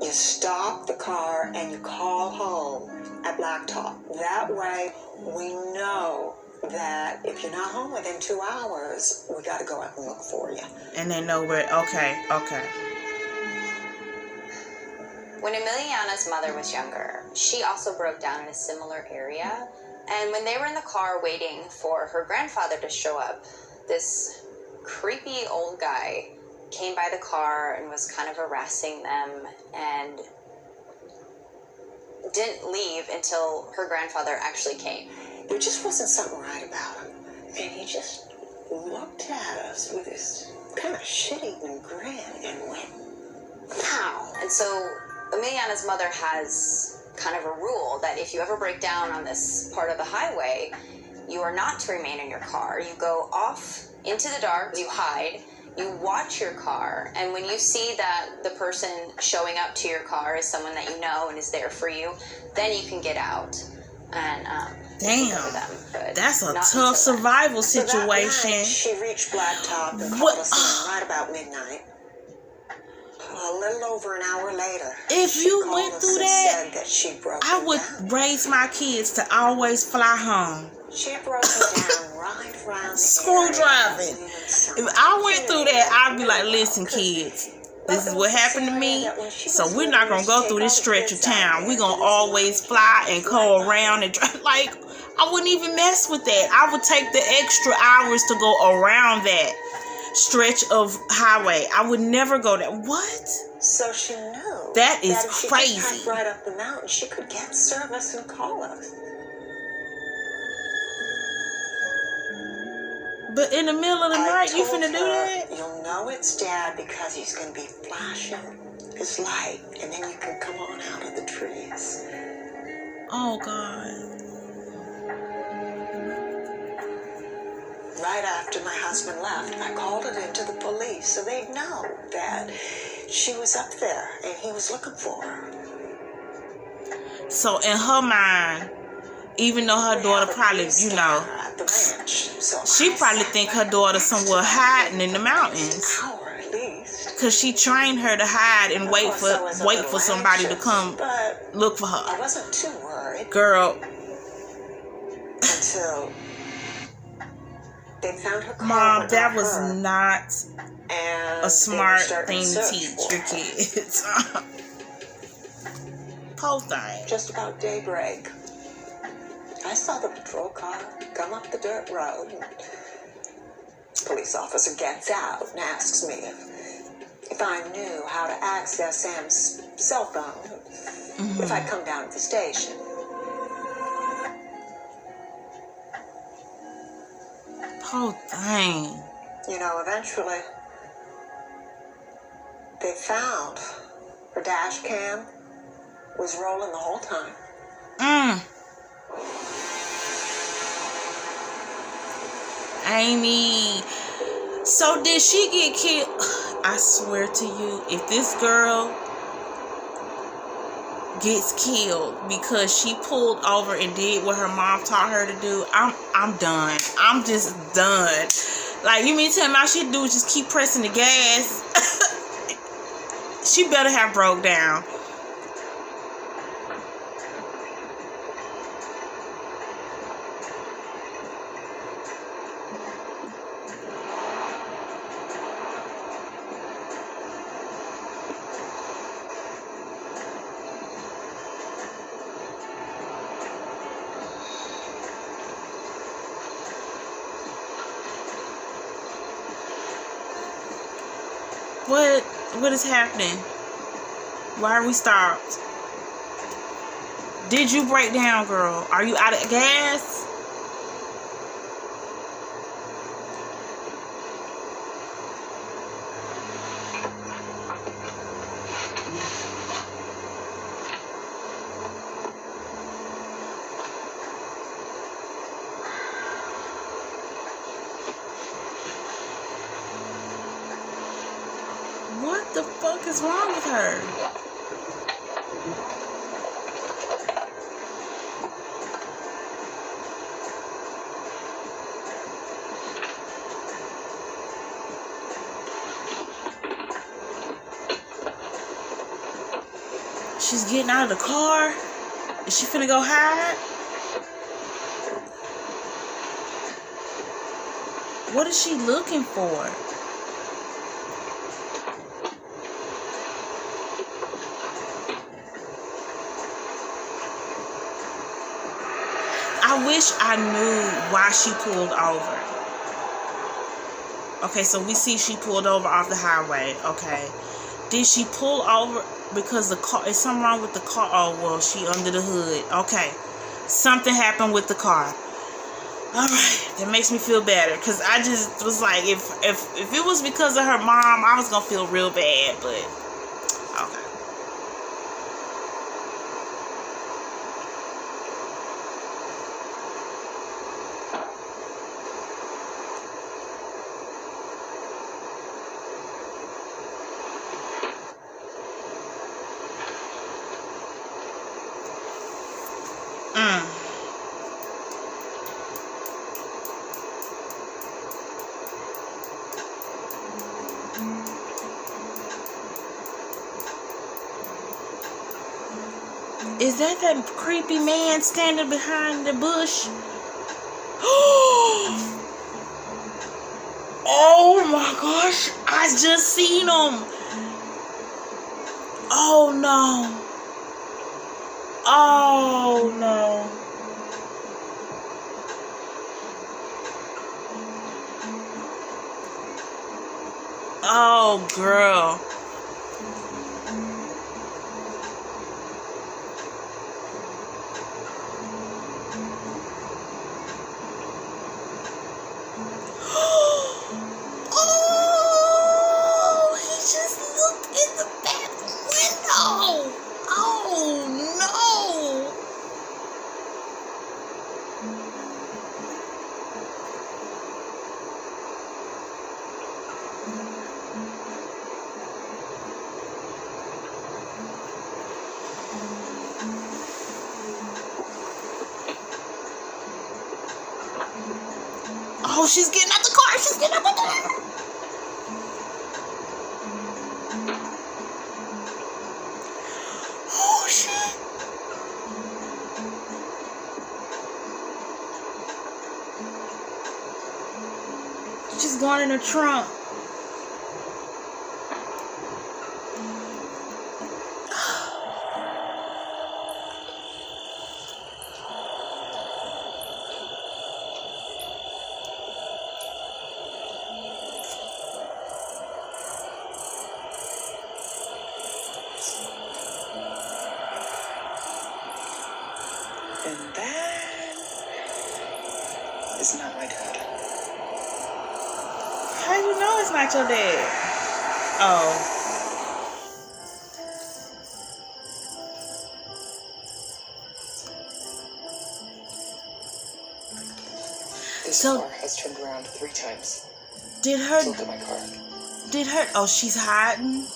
You stop the car and you call home at Blacktop. That way we know that if you're not home within 2 hours, we got to go out and look for you. And they know where, okay. When Amiliana's mother was younger, she also broke down in a similar area. And when they were in the car waiting for her grandfather to show up, this creepy old guy came by the car and was kind of harassing them and didn't leave until her grandfather actually came. There just wasn't something right about him. And he just looked at us with this kind of shit-eating grin and went, pow. And so Amiliana's mother has kind of a rule that if you ever break down on this part of the highway, you are not to remain in your car. You go off into the dark, you hide, you watch your car, and when you see that the person showing up to your car is someone that you know and is there for you, then you can get out and damn, go to them. But that's a tough survival situation. So that night, she reached Blacktop and called us in right about midnight. A little over an hour later, if you went through that, I would down. raise my kids to always fly home. She broke down right around screw driving. If I went through that, I'd be like, listen, kids, this is what happened to me, so we're not going to go through this stretch of town. We're going to always fly and go around and drive. Like, I wouldn't even mess with that. I would take the extra hours to go around that stretch of highway. I would never go there. What? So she knew that is crazy. She just right up the mountain, she could get service and call us. But in the middle of the night, you finna do that? You'll know it's Dad because he's gonna be flashing his light, and then you can come on out of the trees. Oh God. Right after my husband left, I called it into the police so they'd know that she was up there and he was looking for her. So in her mind, even though her daughter probably, you know, she probably think her daughter somewhere hiding in the mountains. Cause she trained her to hide and wait for somebody to come look for her. I wasn't too worried. Girl. Until they found her car. Mom, that was not a smart thing to teach your kids. Whole thing. Just about daybreak, I saw the patrol car come up the dirt road. Police officer gets out and asks me if I knew how to access Sam's cell phone, if I'd come down to the station. Whole thing. You know, eventually, they found her dash cam was rolling the whole time. Amy. So did she get killed? I swear to you, if this girl gets killed because she pulled over and did what her mom taught her to do, I'm done. I'm just done. Like, you mean tell me all she do is just keep pressing the gas? She better have broke down. What is happening? Why are we stopped? Did you break down, girl? Are you out of gas? What the fuck is wrong with her? She's getting out of the car. Is she finna go hide? What is she looking for? I wish I knew why she pulled over. Okay, so we see she pulled over off the highway. Okay. Did she pull over because the car, is something wrong with the car? Oh, well, she under the hood. Okay. Something happened with the car. Alright, that makes me feel better. Because I just was like, if it was because of her mom, I was going to feel real bad. But, okay. Is that creepy man standing behind the bush? Oh my gosh, I just seen him. Oh no. Oh no. Oh girl. Oh, she's getting out the car. She's getting out the car. Oh, shit. She's going in her trunk. And that is not my dad. How do you know it's not your dad? Oh. This So- car has turned around 3 times. Did her... Look at my car. Did her... Oh, she's hiding?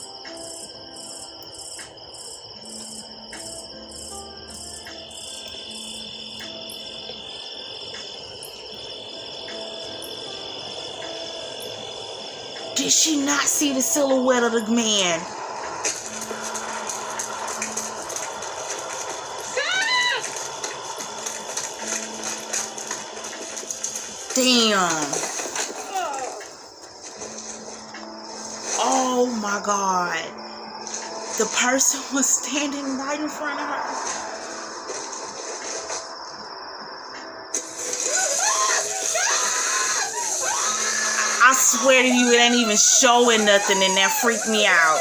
Did she not see the silhouette of the man? Damn. Oh my God. The person was standing right in front of her. I swear to you, it ain't even showing nothing, and that freaked me out.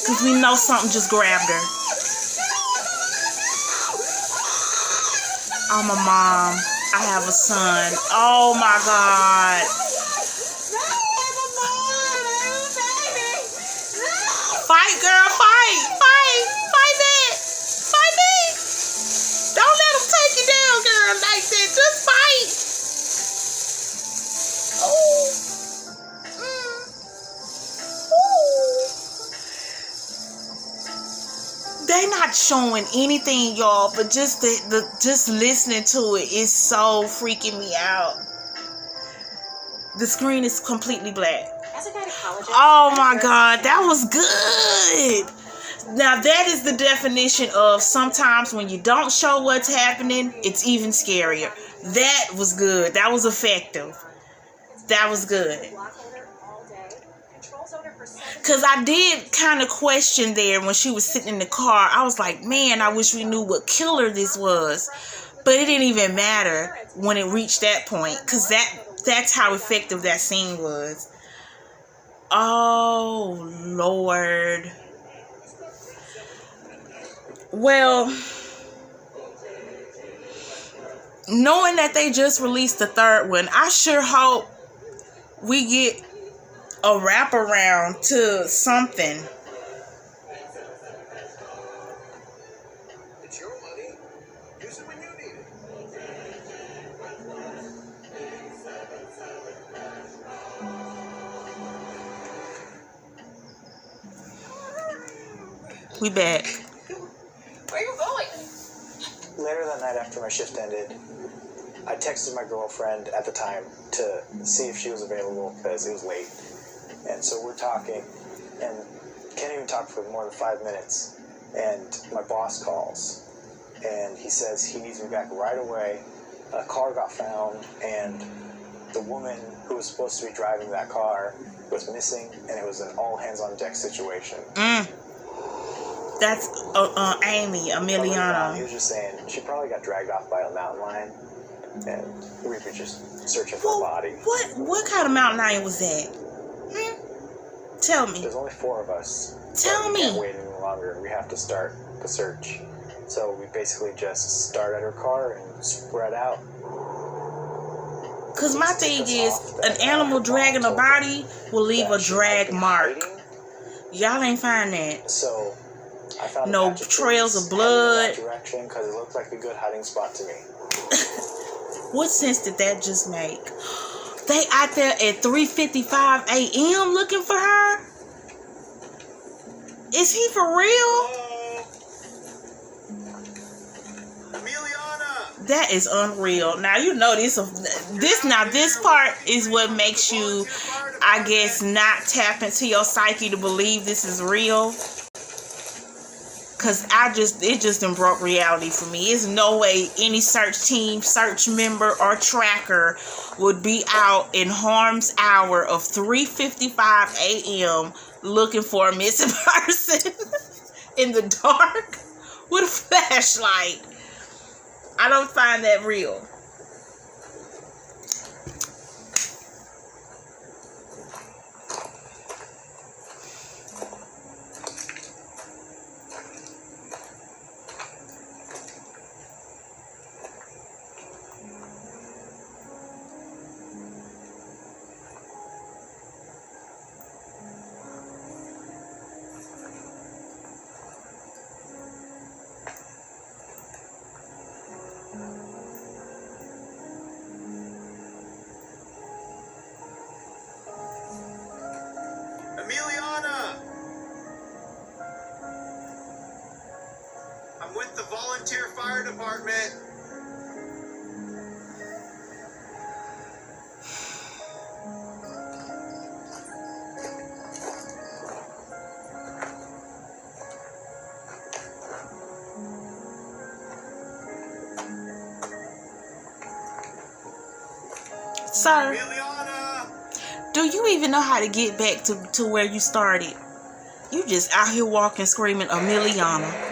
Because we know something just grabbed her. I'm a mom. I have a son. Oh my God. Fight, girl, fight. Fight. Fight back. Fight back. Don't let them take you down, girl, like that. Just fight. Oh. They not showing anything, y'all, but just just listening to it is so freaking me out. The screen is completely black. As a gynecologist, Oh my God, that was good. Now that is the definition of sometimes when you don't show what's happening, it's even scarier. That was good. That was effective. That was good. Because I did kind of question there when she was sitting in the car. I was like, man, I wish we knew what killer this was. But it didn't even matter when it reached that point. Because that's how effective that scene was. Oh, Lord. Well, knowing that they just released the 3rd one, I sure hope we get a wraparound to something. It's your money. Use it when you need it. We back. where are you going? Later that night after my shift ended, I texted my girlfriend at the time to see if she was available because it was late. And so we're talking and can't even talk for more than 5 minutes. And my boss calls and he says he needs me back right away. A car got found and the woman who was supposed to be driving that car was missing, and it was an all hands on deck situation. That's Amy, Amiliana. He was just saying she probably got dragged off by a mountain lion, and we were just searching for a body. What kind of mountain lion was that? Tell me. There's only 4 of us. Tell we me. Can't wait any longer. We have to start the search. So we basically just start at her car and spread out. Because my thing is, an animal dragging a body will leave a drag mark. Y'all ain't find that. So I found no trails of blood. Direction because it looked like a good hiding spot to me. What sense did that just make? They out there at 3:55 a.m. looking for her? Is he for real? Amiliana! That is unreal. Now you know this part is what makes you, I guess, not tap into your psyche to believe this is real. Cause it just done broke reality for me. There's no way any search team, search member, or tracker would be out in harm's hour of 3:55 a.m. looking for a missing person in the dark with a flashlight. I don't find that real. Frontier Fire Department. Sir, do you even know how to get back to where you started? You just out here walking, screaming, Amiliana.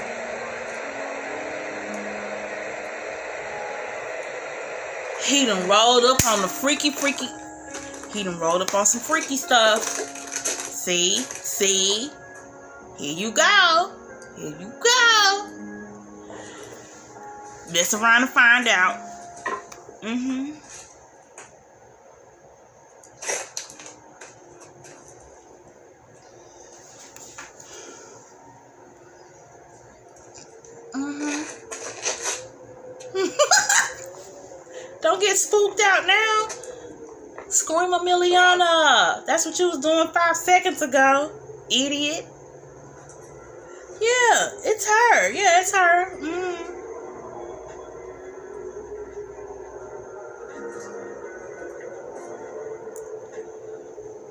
He done rolled up on the freaky. He done rolled up on some freaky stuff. See? Here you go. Mess around and find out. Don't get spooked out now. Scream Amiliana. That's what you was doing 5 seconds ago, idiot. Yeah, it's her. Yeah, it's her.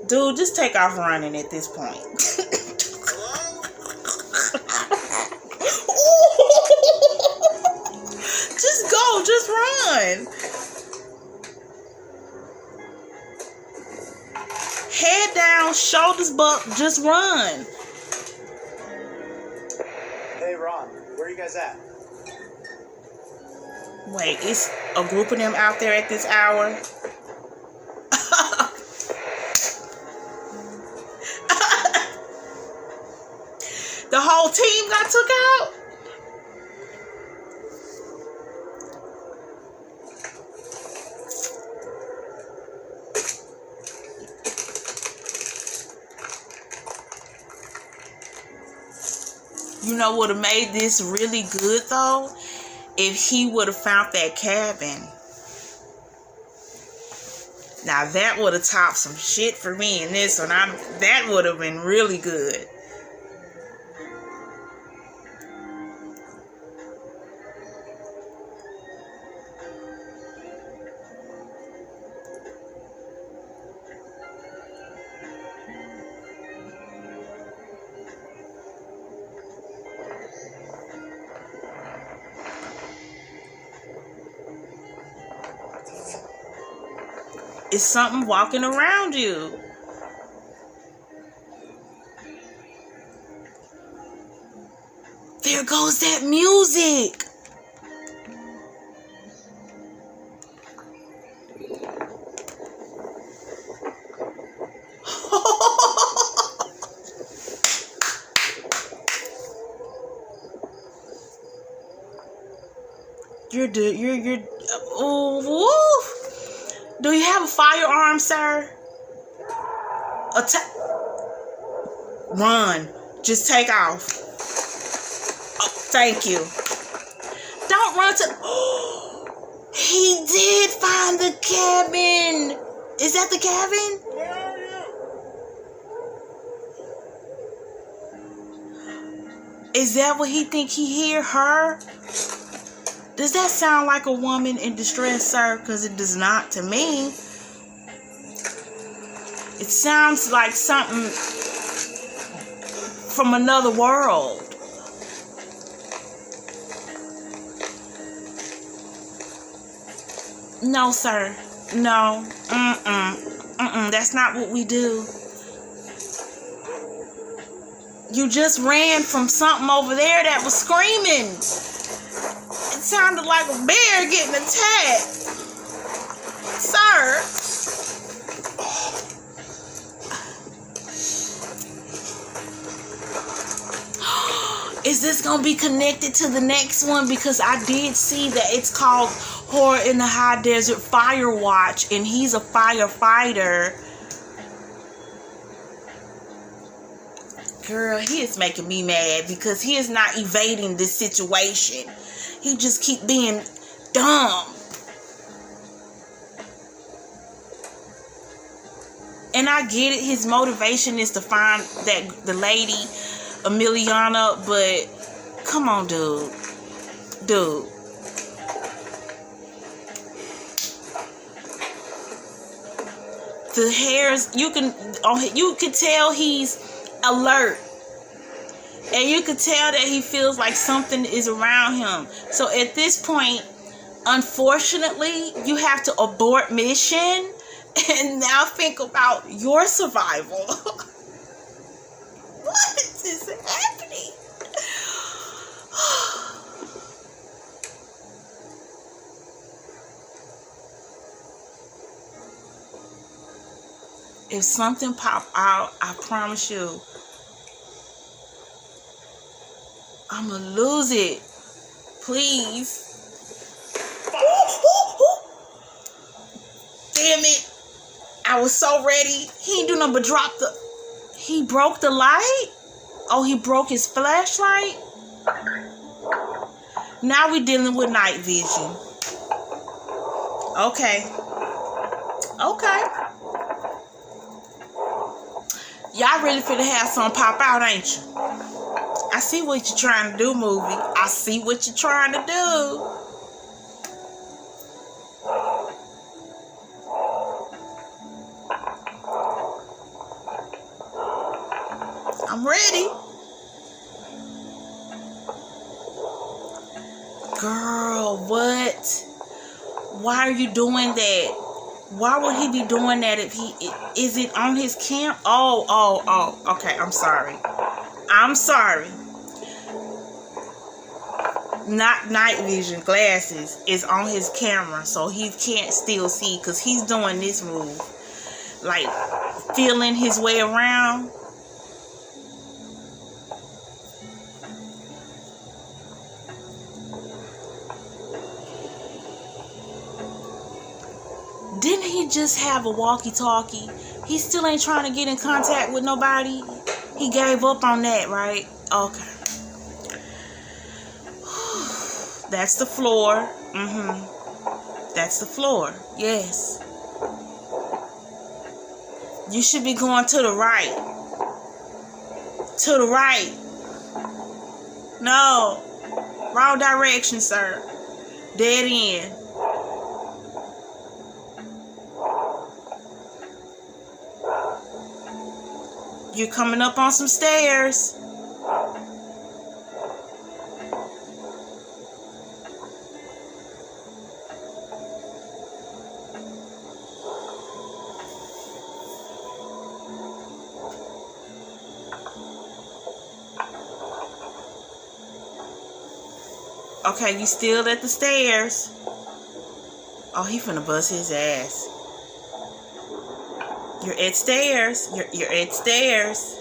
Dude, just take off running at this point. Just go, just run. Head down, shoulders buck, just run. Hey, Ron, where are you guys at? Wait, it's a group of them out there at this hour? The whole team got took out? You know what would have made this really good though? If he would have found that cabin. Now that would have topped some shit for me in this one. That would have been really good. It's something walking around you. There goes that music. You're oh, woo. Do you have a firearm, sir? Run. Just take off. Oh, thank you. Don't run to... He did find the cabin. Is that the cabin? Where are you? Is that what he think he hear her? Does that sound like a woman in distress, sir? Because it does not to me. It sounds like something from another world. No, sir. No. That's not what we do. You just ran from something over there that was screaming. It sounded like a bear getting attacked. Sir. Is this going to be connected to the next one? Because I did see that it's called Horror in the High Desert Fire Watch, and he's a firefighter. Girl, he is making me mad because he is not evading this situation. He just keep being dumb. And I get it. His motivation is to find the lady, Amiliana, but come on, dude. Dude. The hairs, you can tell he's alert. And you can tell that he feels like something is around him. So at this point, unfortunately, you have to abort mission and now think about your survival. What is happening? If something pop out, I promise you, I'm gonna lose it. Please. Damn it. I was so ready. He ain't do nothing but drop the... He broke the light? Oh, he broke his flashlight? Now we dealing with night vision. Okay. Okay. Y'all really finna have something pop out, ain't you? I see what you're trying to do, movie. I see what you're trying to do. I'm ready. Girl, what? Why are you doing that? Why would he be doing that if he... Is it on his cam? Oh. Okay, I'm sorry. I'm sorry. Not night vision glasses is on his camera, so he can't still see because he's doing this move. Like, feeling his way around. Didn't he just have a walkie-talkie? He still ain't trying to get in contact with nobody. He gave up on that, right? Okay. That's the floor. That's the floor. Yes. You should be going to the right. To the right. No. Wrong direction, sir. Dead end. You're coming up on some stairs. Okay, you still at the stairs. Oh, he finna bust his ass. You're at stairs. You're at stairs.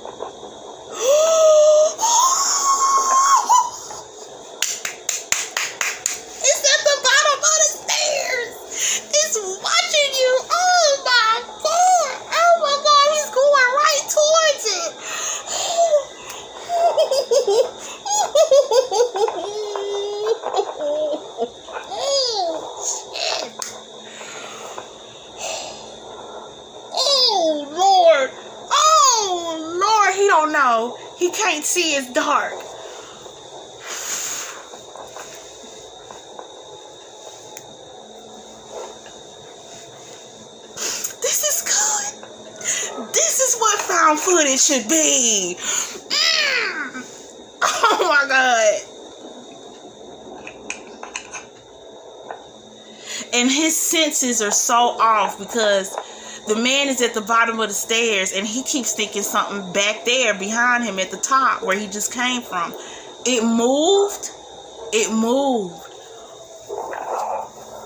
It's at the bottom of the stairs. It's watching you. Oh my God. Oh my God. He's going right towards it. He don't know. He can't see. It's dark. This is good. This is what found footage should be. Oh my God. And his senses are so off because the man is at the bottom of the stairs and he keeps thinking something back there behind him at the top where he just came from. It moved. It moved.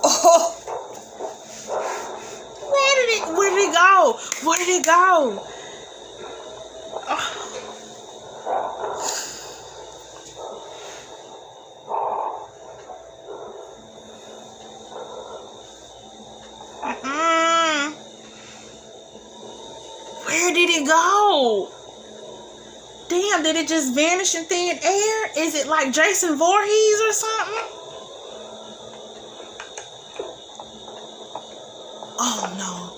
Oh. Where did it go? Where did it go? Oh. Where did it go? Damn, did it just vanish in thin air? Is it like Jason Voorhees or something? Oh no.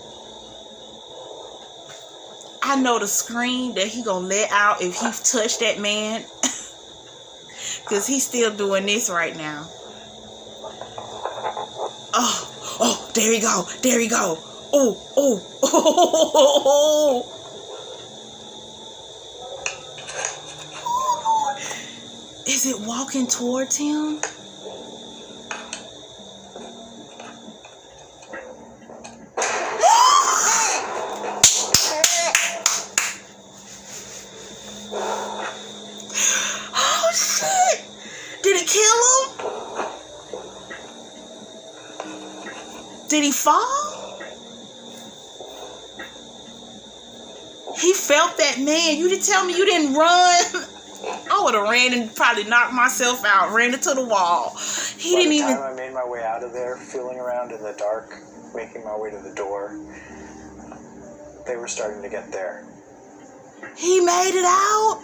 I know the scream that he gonna let out if he touched that man. Because he's still doing this right now. There he go. There he go. Oh, oh, oh. Is it walking towards him? Oh, shit. Did it kill him? Did he fall? He felt that, man. You didn't tell me you didn't run. I would have ran and probably knocked myself out, ran into the wall. He didn't even. By the time I made my way out of there, feeling around in the dark, making my way to the door, they were starting to get there. He made it out.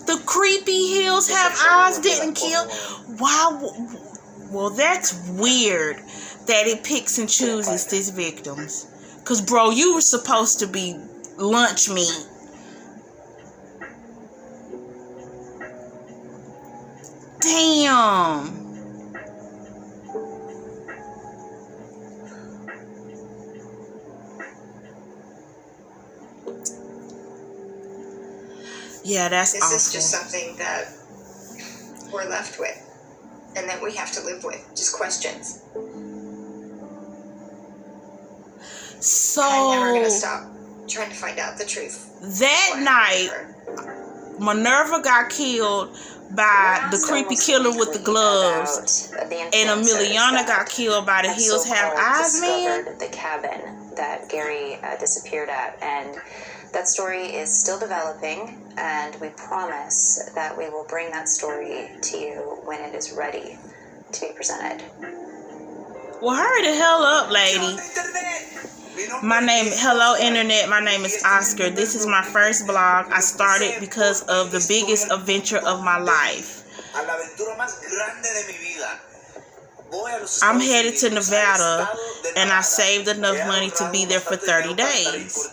The creepy hills have eyes didn't kill. Wow. Well, that's weird that it picks and chooses these victims. Because, bro, you were supposed to be lunch meat. Damn. Yeah, that's awful. This is just something that we're left with and that we have to live with. Just questions. So I'm never gonna stop trying to find out the truth. That night, Minerva got killed by the creepy killer with the gloves, and Amiliana got killed by the Hills Have Eyes man. The cabin that Gary disappeared at, and that story is still developing, and we promise that we will bring that story to you when it is ready to be presented. Well, hurry the hell up, lady. Hello internet, my name is Oscar. This is my first blog. I started because of the biggest adventure of my life. I'm headed to Nevada, and I saved enough money to be there for 30 days.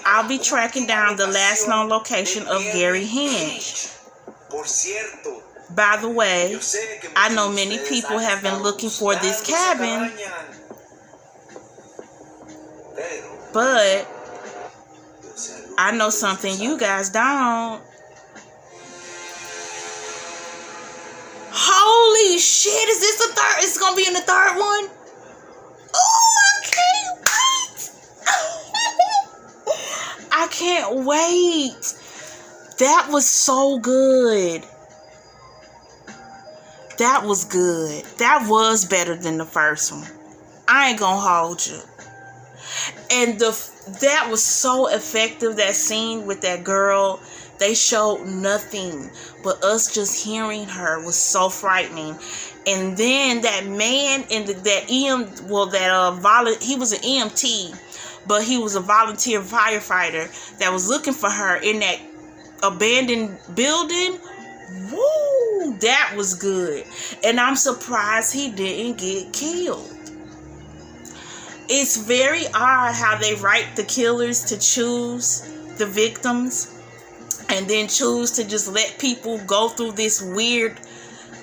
I'll be tracking down the last known location of Gary Hinge. By the way, I know many people have been looking for this cabin, but I know something you guys don't. Holy shit, is this the third? It's gonna be in the third one? Oh, I can't wait. I can't wait. That was so good. That was good. That was better than the first one. I ain't gonna hold you. And that was so effective, that scene with that girl. They showed nothing, but us just hearing her was so frightening. And then that man in he was an EMT, but he was a volunteer firefighter that was looking for her in that abandoned building. Woo, that was good. And I'm surprised he didn't get killed. It's very odd how they write the killers to choose the victims and then choose to just let people go through this weird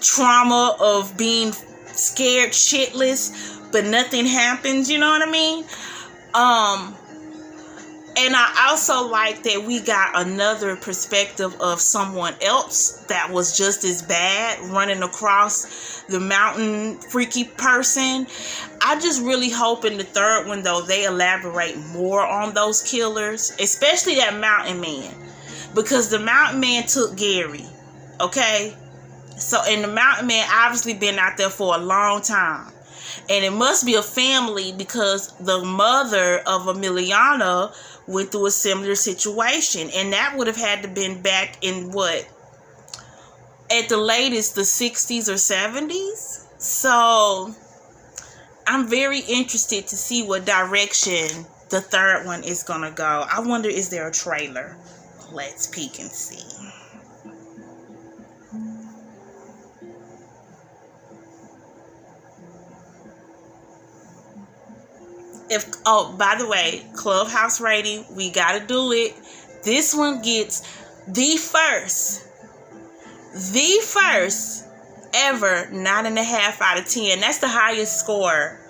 trauma of being scared shitless, but nothing happens, you know what I mean? And I also like that we got another perspective of someone else that was just as bad, running across the mountain, freaky person. I just really hope in the third one, though, they elaborate more on those killers, especially that mountain man, because the mountain man took Gary, okay? So, and the mountain man obviously been out there for a long time. And it must be a family, because the mother of Amiliana went through a similar situation. And that would have had to been back in at the latest, the 60s or 70s. So I'm very interested to see what direction the third one is going to go. I wonder, is there a trailer? Let's peek and see. By the way, Clubhouse rating, we gotta do it. This one gets the first ever 9.5 out of 10. That's the highest score.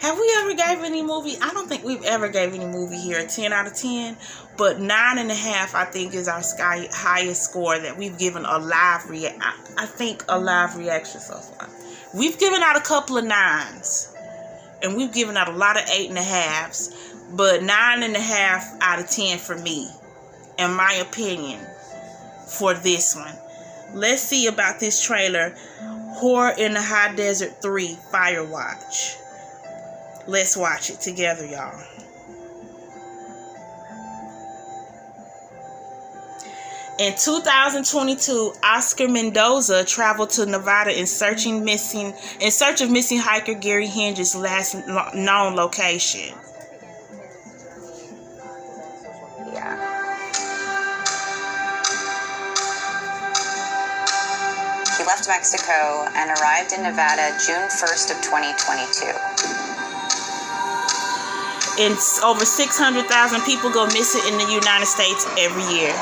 Have we ever gave any movie? I don't think we've ever gave any movie here a 10 out of 10. But 9.5, I think, is our highest score that we've given a live I think a live reaction so far. We've given out a couple of 9s. And we've given out a lot of 8.5s. But 9.5 out of 10 for me, in my opinion, for this one. Let's see about this trailer. Horror in the High Desert 3 Fire Watch. Let's watch it together, y'all. In 2022, Oscar Mendoza traveled to Nevada in search of missing hiker Gary Hinge's last known location. He left Mexico and arrived in Nevada June 1st of 2022. And over 600,000 people go missing in the United States every year.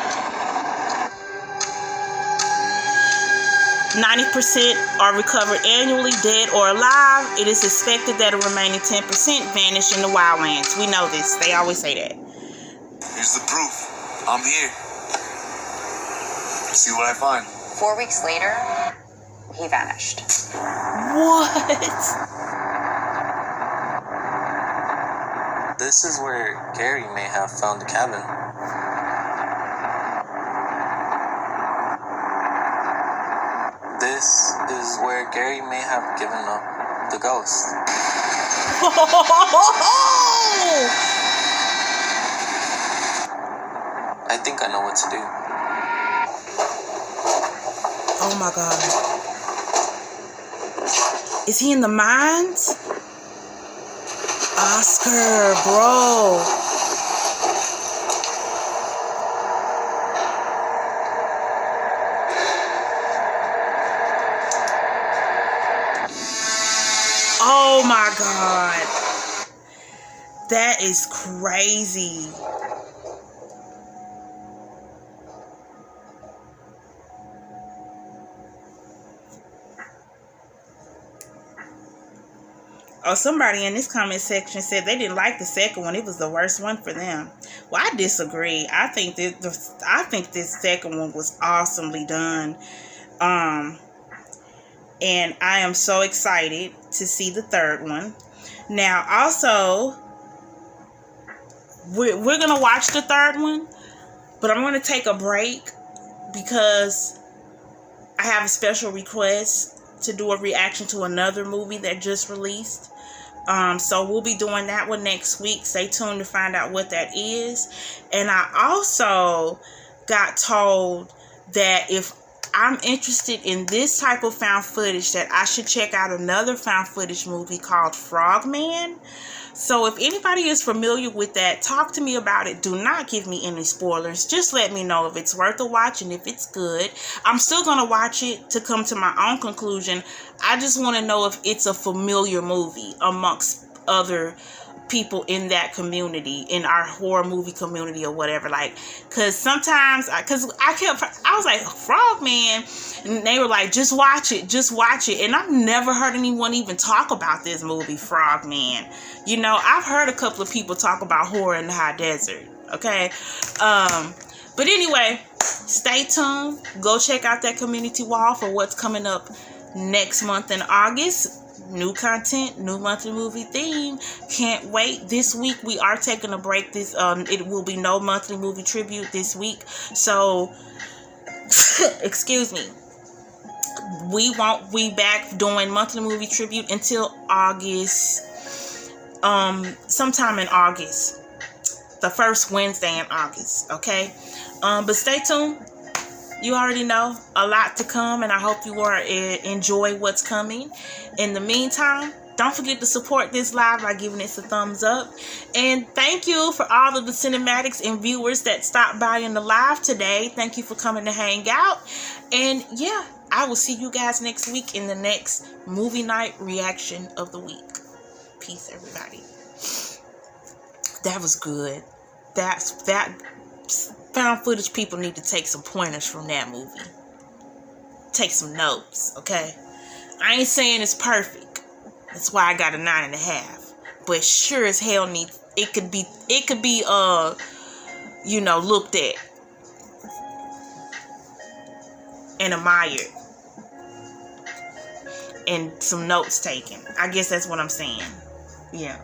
90% are recovered annually, dead or alive. It is expected that a remaining 10% vanish in the wildlands. We know this. They always say that. Here's the proof. I'm here. See what I find. 4 weeks later, he vanished. What? This is where Gary may have found the cabin. This is where Gary may have given up the ghost. I think I know what to do. Oh my God. Is he in the mines? Oscar, bro. Oh my God. That is crazy. Oh, somebody in this comment section said they didn't like the second one. It was the worst one for them. Well, I disagree. I think this second one was awesomely done. And I am so excited to see the third one. Now, also, we're going to watch the third one, but I'm going to take a break because I have a special request to do a reaction to another movie that just released. So we'll be doing that one next week. Stay tuned to find out what that is. And I also got told that if I'm interested in this type of found footage, that I should check out another found footage movie called Frogman. So if anybody is familiar with that, talk to me about it. Do not give me any spoilers. Just let me know if it's worth a watch and if it's good. I'm still going to watch it to come to my own conclusion. I just want to know if it's a familiar movie amongst other people in that community, in our horror movie community or whatever. Like, because sometimes, I was like, Frogman, and they were like, just watch it. And I've never heard anyone even talk about this movie, Frogman. You know, I've heard a couple of people talk about Horror in the High Desert. Okay. But anyway, stay tuned. Go check out that community wall for what's coming up next month in August. New content, new monthly movie theme. Can't wait. This week we are taking a break. It will be no monthly movie tribute this week. So excuse me. We won't be back doing monthly movie tribute until August. Sometime in August. The first Wednesday in August. Okay. But stay tuned. You already know, a lot to come, and I hope you are enjoy what's coming. In the meantime, don't forget to support this live by giving it a thumbs up. And thank you for all of the cinematics and viewers that stopped by in the live today. Thank you for coming to hang out. And yeah, I will see you guys next week in the next movie night reaction of the week. Peace, everybody. That was good. That found footage people need to take some pointers from that movie. Take some notes, okay? I ain't saying it's perfect. That's why I got a 9.5. But sure as hell it could be looked at and admired and some notes taken. I guess that's what I'm saying. Yeah.